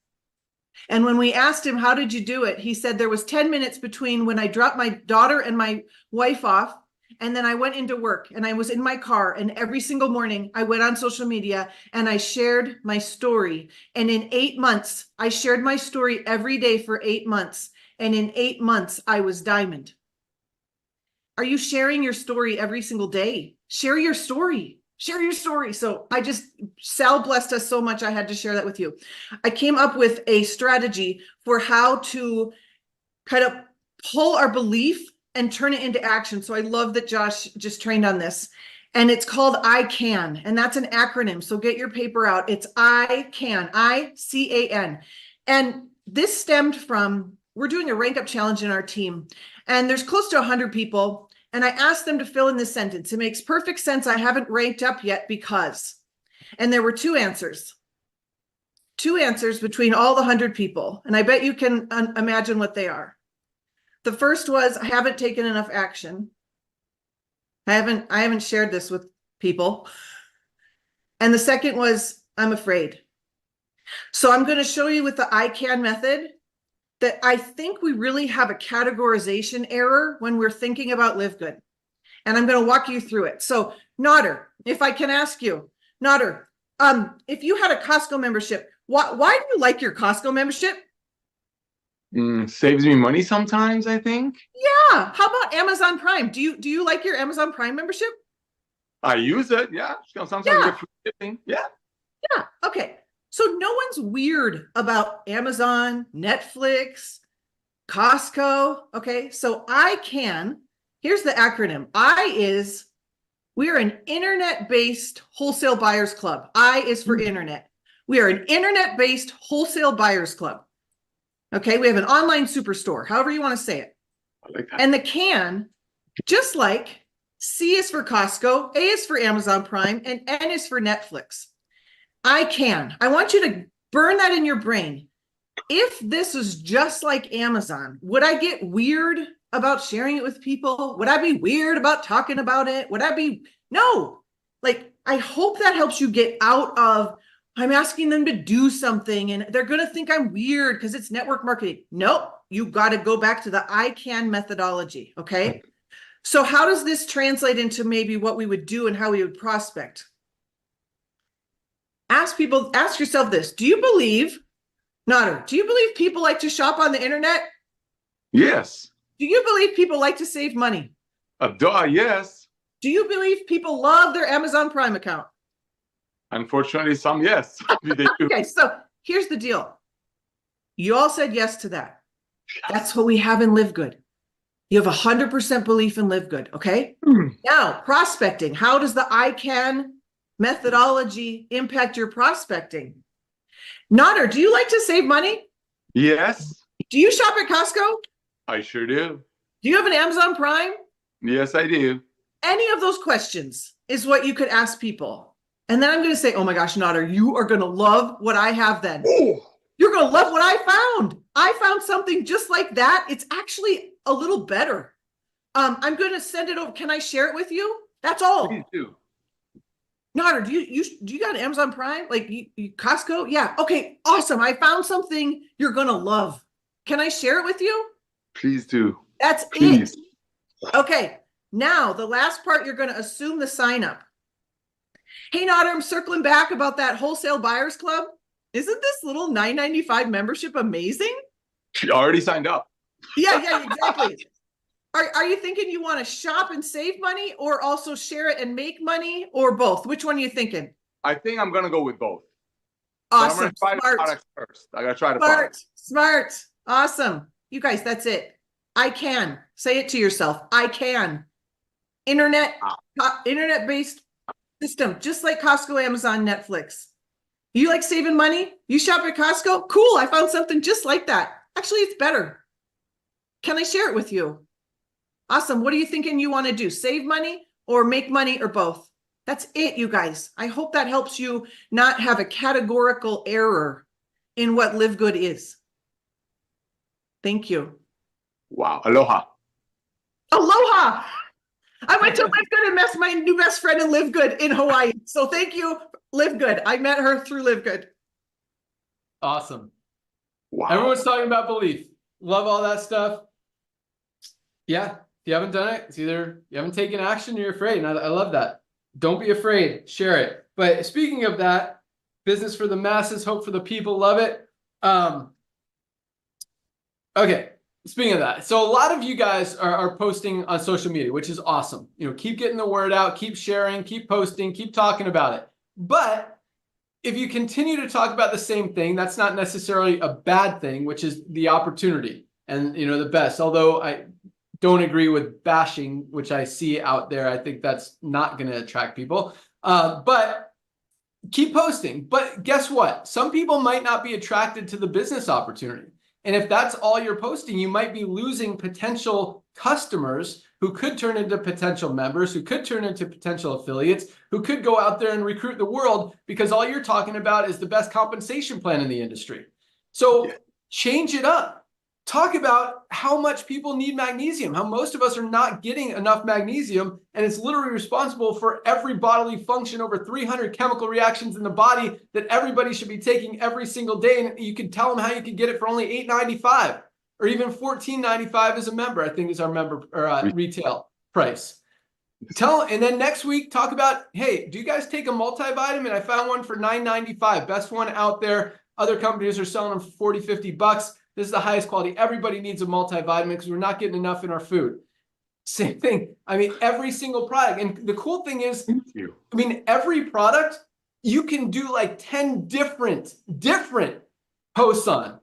And when we asked him, how did you do it? He said there was 10 minutes between when I dropped my daughter and my wife off, and then I went into work, and I was in my car, and every single morning I went on social media and I shared my story. And in 8 months, I shared my story every day for 8 months. And in 8 months, I was diamond. Are you sharing your story every single day? Share your story. Share your story. So Sal blessed us so much. I had to share that with you. I came up with a strategy for how to kind of pull our belief and turn it into action. So I love that Josh just trained on this. And it's called I CAN. And that's an acronym. So get your paper out. It's I CAN, I-C-A-N. And this stemmed from, we're doing a rank up challenge in our team. And there's close to 100 people. And I asked them to fill in this sentence. It makes perfect sense. I haven't ranked up yet because. And there were 2 answers. 2 answers between all the 100 people. And I bet you can imagine what they are. The first was, I haven't taken enough action. I haven't shared this with people. And the second was, I'm afraid. So I'm going to show you with the I CAN method that I think we really have a categorization error when we're thinking about LiveGood. And I'm going to walk you through it. So Nodder, if I can ask you, Nodder, if you had a Costco membership, why do you like your Costco membership? Saves me money sometimes, I think. Yeah. How about Amazon Prime? Do you like your Amazon Prime membership? I use it, yeah. Sometimes Yeah. I get free shipping. Yeah. Yeah. Okay. So no one's weird about Amazon, Netflix, Costco. Okay. So I CAN, here's the acronym. We're an internet-based wholesale buyers club. I is for internet. We are an internet-based wholesale buyers club. Okay, we have an online superstore, however you want to say it. I like that. And the CAN, just like C is for Costco, A is for Amazon Prime, and N is for Netflix. I CAN. I want you to burn that in your brain. If this was just like Amazon, would I get weird about sharing it with people? Would I be weird about talking about it? No. Like, I hope that helps you get out of, I'm asking them to do something and they're going to think I'm weird because it's network marketing. Nope. You got to go back to the I CAN methodology. Okay. So how does this translate into maybe what we would do and how we would prospect? Ask yourself this. Do you believe people like to shop on the internet? Yes. Do you believe people like to save money? Yes. Do you believe people love their Amazon Prime account? Unfortunately, some yes. They do. Okay, so here's the deal. You all said yes to that. That's what we have in LiveGood. You have 100% belief in LiveGood, okay? Now, prospecting. How does the I CAN methodology impact your prospecting? Nodder, do you like to save money? Yes, Do you shop at Costco? I sure do. Do you have an Amazon Prime? Yes, I do. Any of those questions is what you could ask people. And then I'm going to say, oh my gosh, Nodder, you are going to love what I have then. You're going to love what I found. I found something just like that. It's actually a little better. I'm going to send it over. Can I share it with you? That's all. Please do. Nodder, do you got Amazon Prime? Like you Costco? Yeah. Okay. Awesome. I found something you're going to love. Can I share it with you? Please do. That's Please. it. Okay. Now the last part, you're going to assume the sign up. Hey, Nodder, I'm circling back about that wholesale buyers club. Isn't this little $9.95 membership amazing? She already signed up. Yeah, exactly. Are you thinking you want to shop and save money or also share it and make money or both? Which one are you thinking? I think I'm gonna go with both. But I'm Awesome. gonna try the Smart. products first. I gotta try the Smart. products. Smart. Awesome. You guys, that's it. I can. Say it to yourself. I can. Internet-based system, just like Costco, Amazon, Netflix. You like saving money? You shop at Costco? Cool. I found something just like that. Actually, it's better. Can I share it with you? Awesome. What are you thinking you want to do? Save money or make money or both? That's it, you guys. I hope that helps you not have a categorical error in what LiveGood is. Thank you. Wow. Aloha. Aloha. I went to LiveGood and met my new best friend in LiveGood in Hawaii. So thank you, LiveGood. I met her through LiveGood. Awesome. Wow. Everyone's talking about belief. Love all that stuff. Yeah, if you haven't done it, it's either you haven't taken action or you're afraid. And I love that. Don't be afraid. Share it. But speaking of that, business for the masses, hope for the people, love it. Okay, speaking of that, so a lot of you guys are posting on social media, which is awesome. You know, keep getting the word out, keep sharing, keep posting, keep talking about it. But if you continue to talk about the same thing, that's not necessarily a bad thing, which is the opportunity and, you know, the best. Although I don't agree with bashing, which I see out there. I think that's not going to attract people. But keep posting. But guess what? Some people might not be attracted to the business opportunity. And if that's all you're posting, you might be losing potential customers who could turn into potential members, who could turn into potential affiliates, who could go out there and recruit the world because all you're talking about is the best compensation plan in the industry. So change it up. Talk about how much people need magnesium, how most of us are not getting enough magnesium, and it's literally responsible for every bodily function, over 300 chemical reactions in the body that everybody should be taking every single day. And you can tell them how you can get it for only $8.95 or even $14.95 as a member, I think is our member or retail price. And then next week, talk about, hey, do you guys take a multivitamin? I found one for $9.95, best one out there. Other companies are selling them for $40, $50. This is the highest quality. Everybody needs a multivitamin because we're not getting enough in our food. Same thing. I mean, every single product. And the cool thing is, I mean, every product you can do like 10 different posts on.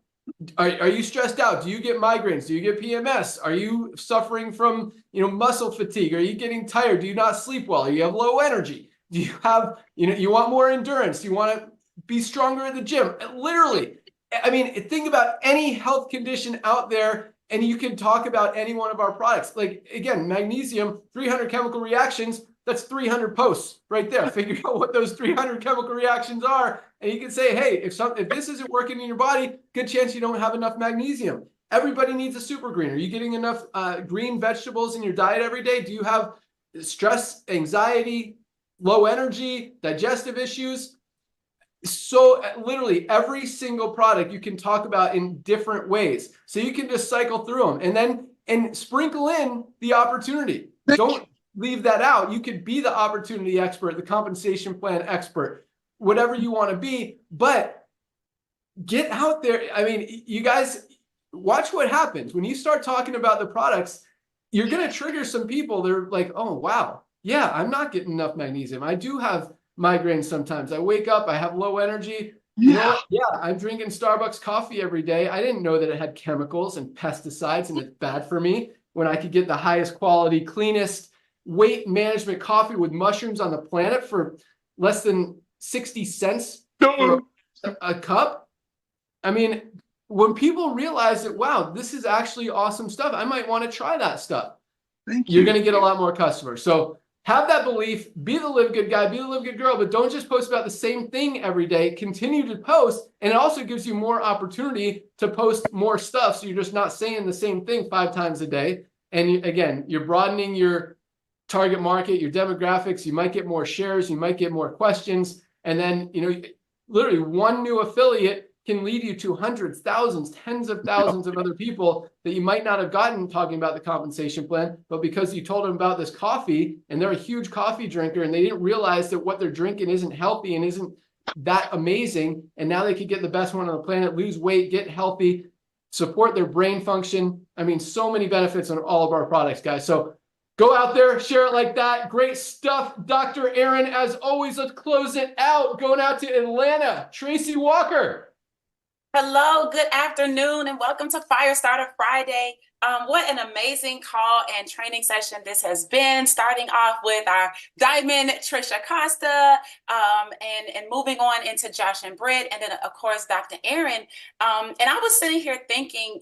Are you stressed out? Do you get migraines? Do you get PMS? Are you suffering from, muscle fatigue? Are you getting tired? Do you not sleep well? Do you have low energy? Do you have, you want more endurance? Do you want to be stronger at the gym? Literally. I mean, think about any health condition out there and you can talk about any one of our products. Like, again, magnesium, 300 chemical reactions, that's 300 posts right there. Figure out what those 300 chemical reactions are. And you can say, hey, if this isn't working in your body, good chance you don't have enough magnesium. Everybody needs a super green. Are you getting enough green vegetables in your diet every day? Do you have stress, anxiety, low energy, digestive issues? So literally every single product you can talk about in different ways. So you can just cycle through them and sprinkle in the opportunity. Don't leave that out. You could be the opportunity expert, the compensation plan expert, whatever you want to be, but get out there. I mean, you guys watch what happens when you start talking about the products. You're going to trigger some people. They're like, oh, wow. Yeah, I'm not getting enough magnesium. I do have migraines sometimes. I wake up, I have low energy. You know what? Yeah, I'm drinking Starbucks coffee every day. I didn't know that it had chemicals and pesticides and it's bad for me when I could get the highest quality, cleanest weight management coffee with mushrooms on the planet for less than 60 cents for a cup. I mean, when people realize that, wow, this is actually awesome stuff, I might want to try that stuff. Thank You're you. going to get a lot more customers. So have that belief, be the live good guy, be the live good girl, but don't just post about the same thing every day. Continue to post. And it also gives you more opportunity to post more stuff. So you're just not saying the same thing 5 times a day. And again, you're broadening your target market, your demographics. You might get more shares. You might get more questions. And then, literally one new affiliate can lead you to hundreds, thousands, tens of thousands of other people that you might not have gotten talking about the compensation plan, but because you told them about this coffee and they're a huge coffee drinker and they didn't realize that what they're drinking isn't healthy and isn't that amazing. And now they could get the best one on the planet, lose weight, get healthy, support their brain function. I mean, so many benefits on all of our products, guys. So go out there, share it like that. Great stuff. Dr. Aaron, as always, let's close it out. Going out to Atlanta, Tracy Walker. Hello, good afternoon, and welcome to Firestarter Friday. What an amazing call and training session this has been, starting off with our Diamond Trisha Costa, and moving on into Josh and Britt, and then of course Dr. Aaron. And I was sitting here thinking,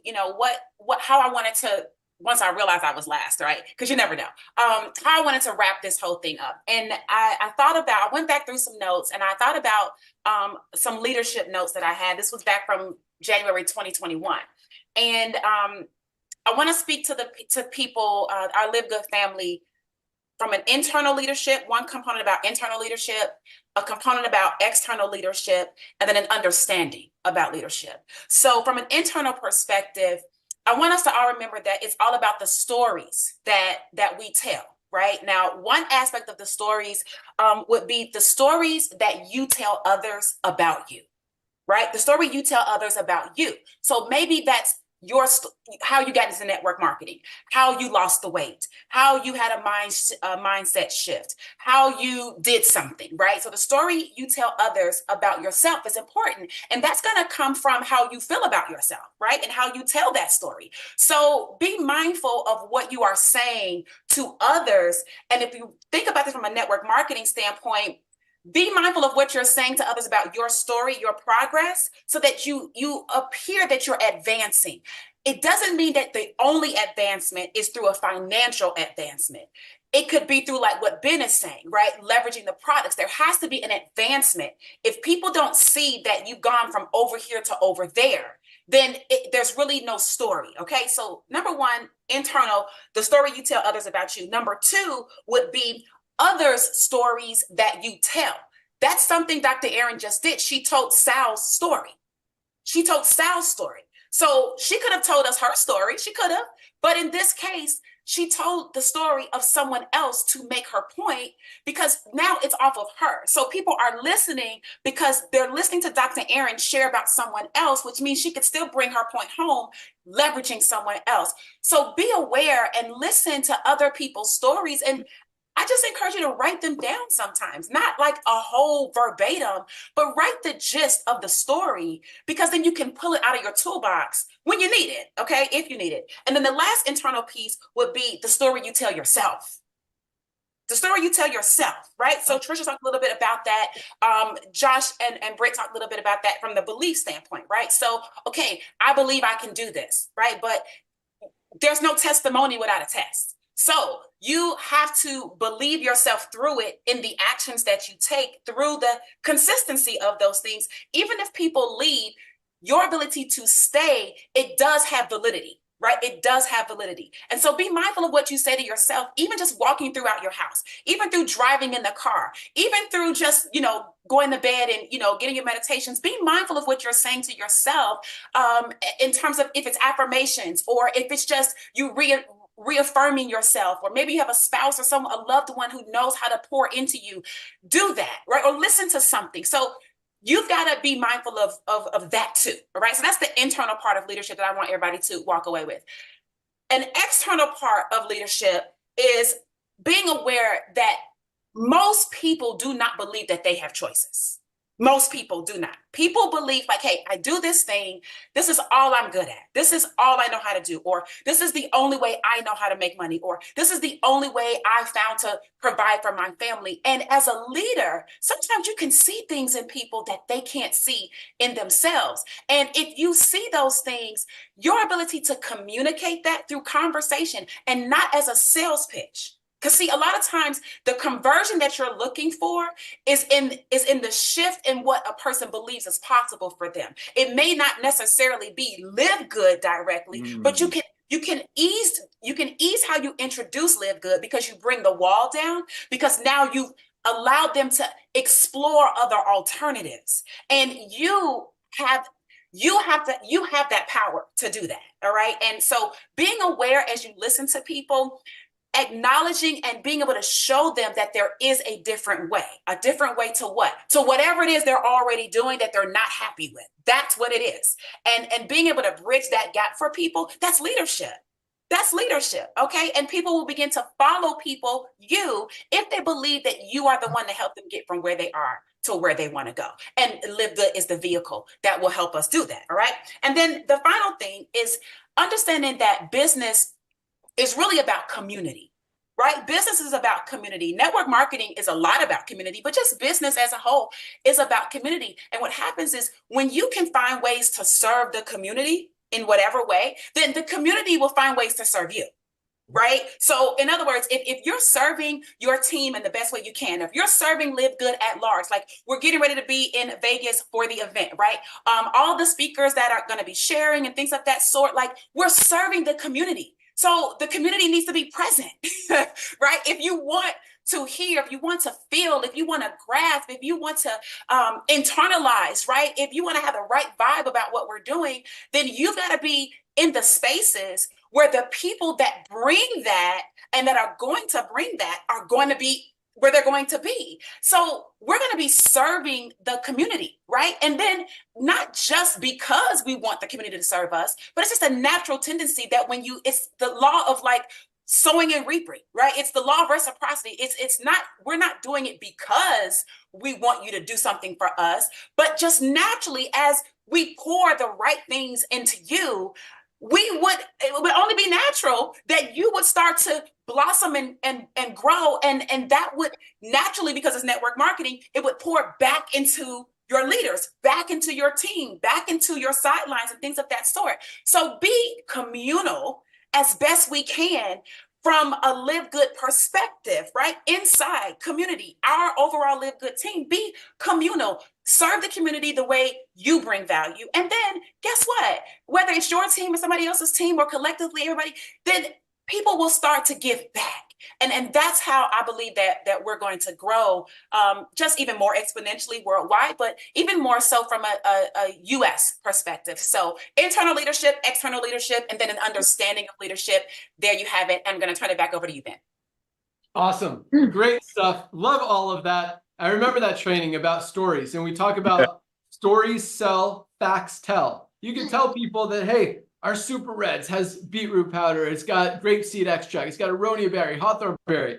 how I wanted to, once I realized I was last, right? Because you never know. How I wanted to wrap this whole thing up. And I went back through some notes, and I thought about some leadership notes that I had. This was back from January 2021. And I want to speak to people, our LiveGood family, from an internal leadership, one component about internal leadership, a component about external leadership, and then an understanding about leadership. So from an internal perspective, I want us to all remember that it's all about the stories that we tell, right? Now, one aspect of the stories would be the stories that you tell others about you, right? The story you tell others about you. So maybe that's how you got into network marketing, how you lost the weight, how you had a mindset shift, how you did something, right? So the story you tell others about yourself is important. And that's going to come from how you feel about yourself, right? And how you tell that story. So be mindful of what you are saying to others. And if you think about this from a network marketing standpoint, be mindful of what you're saying to others about your story, your progress, so that you appear that you're advancing. It doesn't mean that the only advancement is through a financial advancement. It could be through like what Ben is saying, right? Leveraging the products. There has to be an advancement. If people don't see that you've gone from over here to over there, then there's really no story, okay? So number one, internal, the story you tell others about you. Number two would be others' stories that you tell. That's something Dr. Aaron just did. She told Sal's story. So she could have told us her story. She could have. But in this case, she told the story of someone else to make her point, because now it's off of her. So people are listening because they're listening to Dr. Aaron share about someone else, which means she could still bring her point home, leveraging someone else. So be aware and listen to other people's stories. And I just encourage you to write them down sometimes, not like a whole verbatim, but write the gist of the story, because then you can pull it out of your toolbox when you need it, okay, if you need it. And then the last internal piece would be the story you tell yourself. The story you tell yourself, right? So Trisha talked a little bit about that. Josh and Britt talked a little bit about that from the belief standpoint, right? So, okay, I believe I can do this, right? But there's no testimony without a test. So you have to believe yourself through it in the actions that you take, through the consistency of those things. Even if people leave, your ability to stay, it does have validity, right? It does have validity. And so be mindful of what you say to yourself, even just walking throughout your house, even through driving in the car, even through just, going to bed and, getting your meditations. Be mindful of what you're saying to yourself in terms of if it's affirmations or if it's just you reaffirming yourself, or maybe you have a spouse or a loved one who knows how to pour into you. Do that, right? Or listen to something. So you've got to be mindful of that too, all right? So that's the internal part of leadership that I want everybody to walk away with. An external part of leadership is being aware that most people do not believe that they have choices. Most people do not. People believe like, hey, I do this thing. This is all I'm good at. This is all I know how to do. Or this is the only way I know how to make money. Or this is the only way I found to provide for my family. And as a leader, sometimes you can see things in people that they can't see in themselves. And if you see those things, your ability to communicate that through conversation and not as a sales pitch. Because see, a lot of times the conversion that you're looking for is in the shift in what a person believes is possible for them. It may not necessarily be live good directly, but you can ease how you introduce live good, because you bring the wall down, because now you've allowed them to explore other alternatives, and you have that power to do that. All right. And so being aware as you listen to people, acknowledging and being able to show them that there is a different way to what? To whatever it is they're already doing that they're not happy with. That's what it is. And being able to bridge that gap for people, that's leadership. That's leadership. Okay. And people will begin to follow if they believe that you are the one to help them get from where they are to where they want to go. And Live Good is the vehicle that will help us do that. All right. And then the final thing is understanding that business is really about community, right? Business is about community. Network marketing is a lot about community, but just business as a whole is about community. And what happens is when you can find ways to serve the community in whatever way, then the community will find ways to serve you, right? So in other words, if you're serving your team in the best way you can, if you're serving Live Good at large, like we're getting ready to be in Vegas for the event, right? All the speakers that are going to be sharing and things of that sort, like we're serving the community. So the community needs to be present, right? If you want to hear, if you want to feel, if you want to grasp, if you want to internalize, right? If you want to have the right vibe about what we're doing, then you've got to be in the spaces where the people that bring that and that are going to bring that are going to be where they're going to be. So we're going to be serving the community, right? And then not just because we want the community to serve us, but it's just a natural tendency that it's the law of like sowing and reaping, right? It's the law of reciprocity. We're not doing it because we want you to do something for us, but just naturally as we pour the right things into you, it would only be natural that you would start to blossom and grow. And that would naturally, because it's network marketing, it would pour back into your leaders, back into your team, back into your sidelines and things of that sort. So be communal as best we can from a Live Good perspective, right? Inside community, our overall Live Good team, be communal, serve the community the way you bring value. And then guess what? Whether it's your team or somebody else's team or collectively everybody, then people will start to give back. And that's how I believe that we're going to grow just even more exponentially worldwide, but even more so from a US perspective. So internal leadership, external leadership, and then an understanding of leadership. There you have it. I'm going to turn it back over to you, Ben. Awesome. Great stuff. Love all of that. I remember that training about stories, and we talk about stories sell, facts tell. You can tell people that, hey, our Super Reds has beetroot powder. It's got grapeseed extract. It's got aronia berry, hawthorn berry.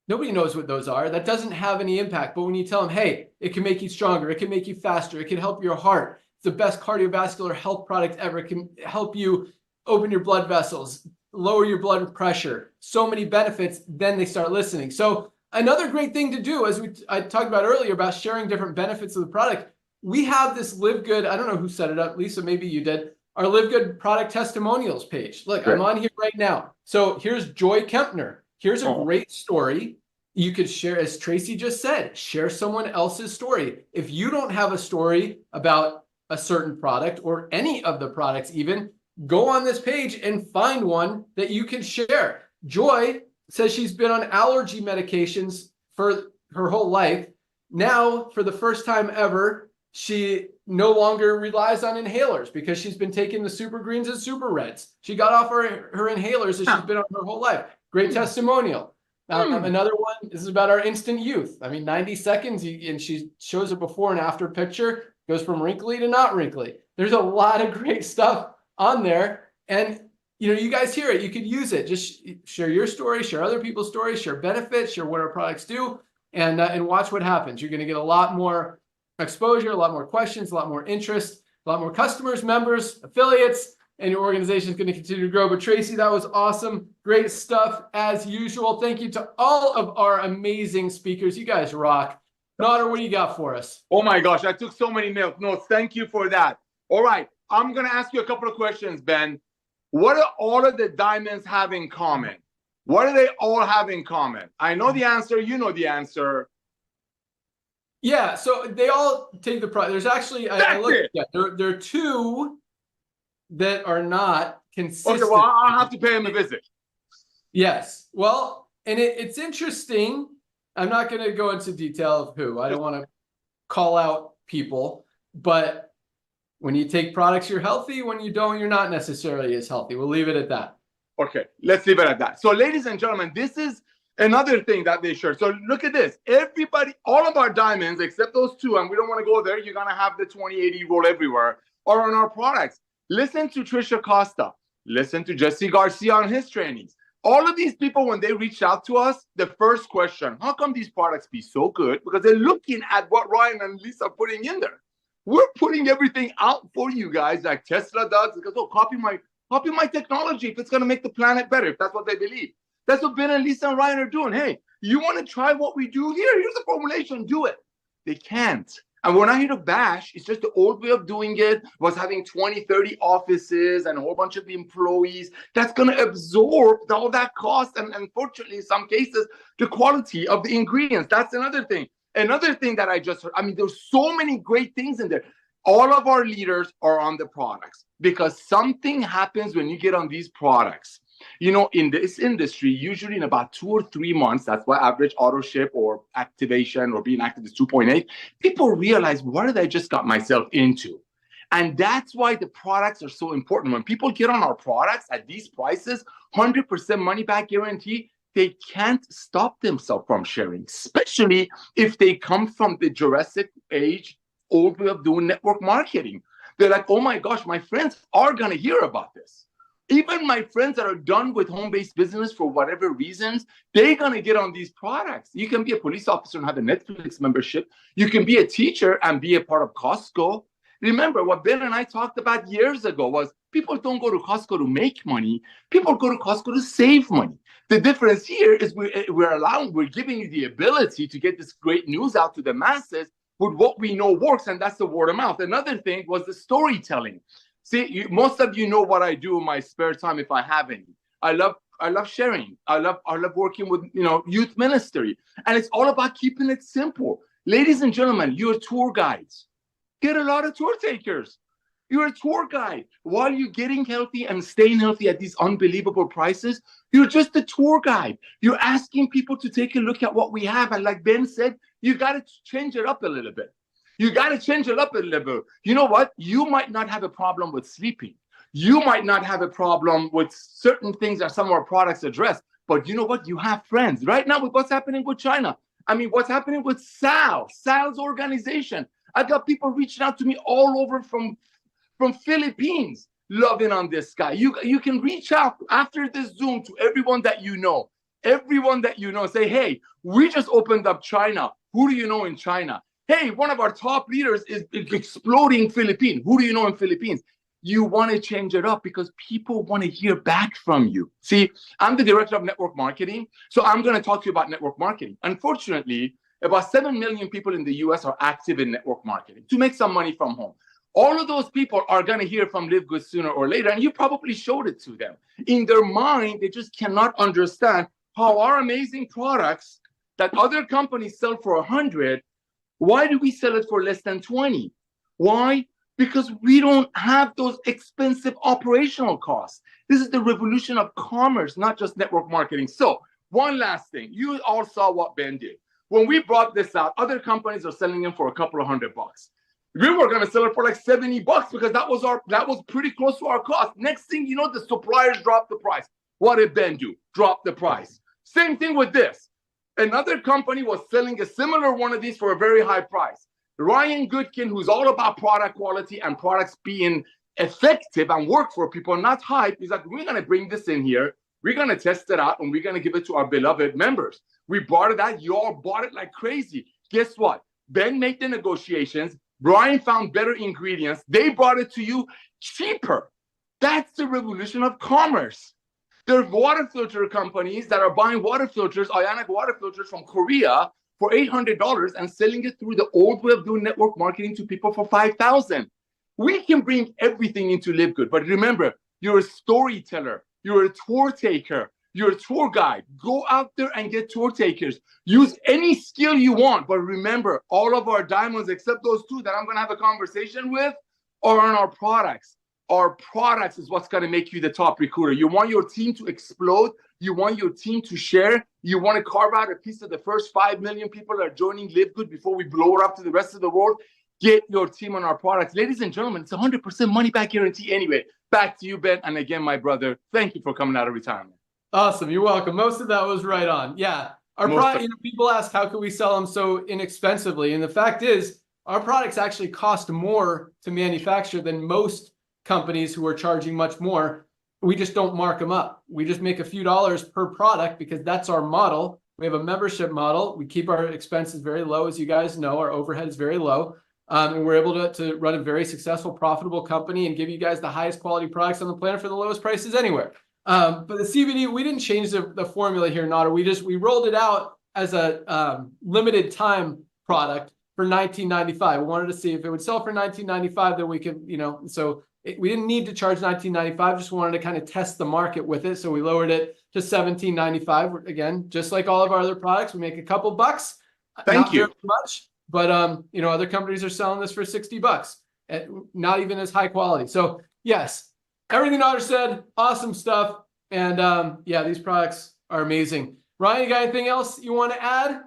Nobody knows what those are. That doesn't have any impact. But when you tell them, hey, it can make you stronger. It can make you faster. It can help your heart. It's the best cardiovascular health product ever. It can help you open your blood vessels, lower your blood pressure. So many benefits. Then they start listening. So another great thing to do, as I talked about earlier about sharing different benefits of the product, we have this Live Good. I don't know who set it up. Lisa, maybe you did. Our Live Good product testimonials page. Look, I'm on here right now. So here's Joy Kempner. Here's a great story. You could share, as Tracy just said, share someone else's story. If you don't have a story about a certain product or any of the products even, go on this page and find one that you can share. Joy says she's been on allergy medications for her whole life. Now, for the first time ever, she no longer relies on inhalers because she's been taking the Super Greens and Super Reds. She got off her inhalers that she's been on her whole life. Great testimonial. Another one, this is about our instant youth. I mean, 90 seconds, and she shows a before and after picture, goes from wrinkly to not wrinkly. There's a lot of great stuff on there. And, you guys hear it. You could use it. Just share your story, share other people's stories, share benefits, share what our products do, and watch what happens. You're going to get a lot more exposure, a lot more questions, a lot more interest, a lot more customers, members, affiliates, and your organization is going to continue to grow. But Tracy, that was awesome. Great stuff as usual. Thank you to all of our amazing speakers. You guys rock. Nader, what do you got for us? Oh my gosh, I took so many notes. Thank you for that. All right, I'm gonna ask you a couple of questions, Ben. What do all of the diamonds have in common? What do they all have in common? I know the answer, you know the answer. Yeah, so they all take the price. There's actually, I looked, yeah, there are two that are not consistent. Okay, well, I'll have to pay him a visit. Yes, well, and it's interesting. I'm not going to go into detail of who. I don't want to call out people, but when you take products, you're healthy. When you don't, you're not necessarily as healthy. We'll leave it at that. Okay, let's leave it at that. So, ladies and gentlemen, this is another thing that they share. So look at this. Everybody, all of our diamonds, except those two, and we don't want to go there, you're going to have the 2080 roll everywhere, are on our products. Listen to Trisha Costa. Listen to Jesse Garcia on his trainings. All of these people, when they reach out to us, the first question, how come these products be so good? Because they're looking at what Ryan and Lisa are putting in there. We're putting everything out for you guys like Tesla does. Because, oh, copy my technology if it's going to make the planet better, if that's what they believe. That's what Ben and Lisa and Ryan are doing. Hey, you want to try what we do here? Here's the formulation. Do it. They can't. And we're not here to bash. It's just the old way of doing it was having 20, 30 offices and a whole bunch of employees. That's going to absorb all that cost. And unfortunately, in some cases, the quality of the ingredients. That's another thing. Another thing that I just heard. I mean, there's so many great things in there. All of our leaders are on the products because something happens when you get on these products. You know, in this industry, usually in about 2 or 3 months, that's why average auto ship or activation or being active is 2.8, people realize, what did I just got myself into? And that's why the products are so important. When people get on our products at these prices, 100% money back guarantee, they can't stop themselves from sharing, especially if they come from the Jurassic age, old way of doing network marketing. They're like, oh my gosh, my friends are going to hear about this. Even my friends that are done with home-based business for whatever reasons, they're going to get on these products. You can be a police officer and have a Netflix membership. You can be a teacher and be a part of Costco. Remember, what Ben and I talked about years ago was people don't go to Costco to make money. People go to Costco to save money. The difference here is we're giving you the ability to get this great news out to the masses with what we know works, and that's the word of mouth. Another thing was the storytelling. See, most of you know what I do in my spare time if I have any. I love sharing. I love working with youth ministry, and it's all about keeping it simple. Ladies and gentlemen, you're tour guides. Get a lot of tour takers. You're a tour guide. While you're getting healthy and staying healthy at these unbelievable prices, you're just a tour guide. You're asking people to take a look at what we have, and like Ben said, you got to change it up a little bit. You got to change it up a little bit. You know what? You might not have a problem with sleeping. You might not have a problem with certain things that some of our products address. But you know what? You have friends. Right now, with what's happening with China. I mean, what's happening with Sal's organization. I've got people reaching out to me all over from Philippines, loving on this guy. You can reach out after this Zoom to everyone that you know. Everyone that you know. Say, hey, we just opened up China. Who do you know in China? Hey, one of our top leaders is exploding Philippines. Who do you know in Philippines? You want to change it up because people want to hear back from you. See, I'm the director of network marketing, so I'm going to talk to you about network marketing. Unfortunately, about 7 million people in the US are active in network marketing to make some money from home. All of those people are going to hear from LiveGood sooner or later, and you probably showed it to them. In their mind, they just cannot understand how our amazing products that other companies sell for 100, why do we sell it for less than 20? Why? Because we don't have those expensive operational costs. This is the revolution of commerce, not just network marketing. So one last thing. You all saw what Ben did. When we brought this out, other companies are selling them for a couple of $100. We were going to sell it for like $70 because that was pretty close to our cost. Next thing you know, the suppliers dropped the price. What did Ben do? Drop the price. Same thing with this. Another company was selling a similar one of these for a very high price. Ryan Goodkin, who's all about product quality and products being effective and work for people, not hype, he's like, we're going to bring this in here. We're going to test it out, and we're going to give it to our beloved members. We brought it out. You all bought it like crazy. Guess what? Ben made the negotiations. Brian found better ingredients. They brought it to you cheaper. That's the revolution of commerce. There are water filter companies that are buying water filters, ionic water filters from Korea for $800 and selling it through the old way of doing network marketing to people for $5,000. We can bring everything into LiveGood, but remember, you're a storyteller, you're a tour taker, you're a tour guide. Go out there and get tour takers. Use any skill you want, but remember, all of our diamonds, except those two that I'm going to have a conversation with, are on our products. Our products is what's going to make you the top recruiter. You want your team to explode. You want your team to share. You want to carve out a piece of the first 5 million people that are joining LiveGood before we blow it up to the rest of the world. Get your team on our products. Ladies and gentlemen, it's 100% money back guarantee anyway. Back to you, Ben. And again, my brother, thank you for coming out of retirement. Awesome. You're welcome. Most of that was right on. Yeah. Our product, people ask, how can we sell them so inexpensively? And the fact is, our products actually cost more to manufacture than most companies who are charging much more. We just don't mark them up. We just make a few dollars per product because that's our model. We have a membership model. We keep our expenses very low. As you guys know, our overhead is very low. And we're able to run a very successful, profitable company and give you guys the highest quality products on the planet for the lowest prices anywhere. But the CBD, we didn't change the formula here, Nada. We rolled it out as a limited time product for $19.95. We wanted to see if it would sell for $19.95, then we could, we didn't need to charge $19.95, just wanted to kind of test the market with it. So we lowered it to $17.95. Again, just like all of our other products, we make a couple bucks. Thank you. Not very much, but other companies are selling this for $60, not even as high quality. So yes, everything Otter said, awesome stuff. And these products are amazing. Ryan, you got anything else you want to add?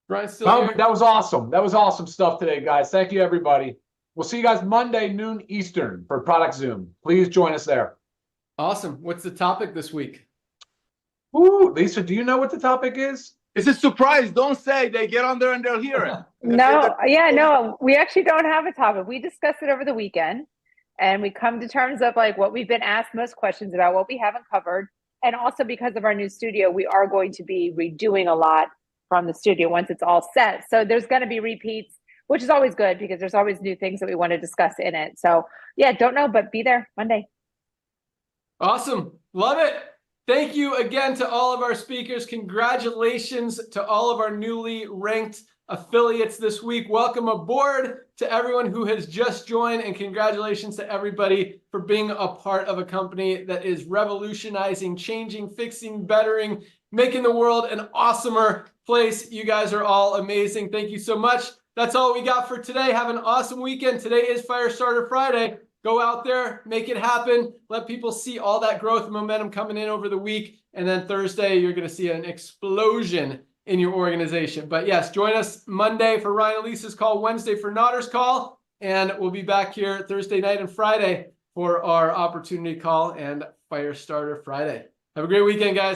Ryan's still here? That was awesome. That was awesome stuff today, guys. Thank you, everybody. We'll see you guys Monday, noon Eastern for Product Zoom. Please join us there. Awesome. What's the topic this week? Ooh, Lisa, do you know what the topic is? It's a surprise. Don't say. They get on there and they'll hear it. No, we actually don't have a topic. We discussed it over the weekend and we come to terms of like what we've been asked most questions about, what we haven't covered. And also because of our new studio, we are going to be redoing a lot from the studio once it's all set. So there's going to be repeats, which is always good because there's always new things that we want to discuss in it. So yeah, don't know, but be there Monday. Awesome. Love it. Thank you again to all of our speakers. Congratulations to all of our newly ranked affiliates this week. Welcome aboard to everyone who has just joined, and congratulations to everybody for being a part of a company that is revolutionizing, changing, fixing, bettering, making the world an awesomer place. You guys are all amazing. Thank you so much. That's all we got for today. Have an awesome weekend. Today is Firestarter Friday. Go out there, make it happen. Let people see all that growth and momentum coming in over the week. And then Thursday, you're going to see an explosion in your organization. But yes, join us Monday for Ryan and Lisa's call, Wednesday for Notter's call. And we'll be back here Thursday night and Friday for our opportunity call and Firestarter Friday. Have a great weekend, guys.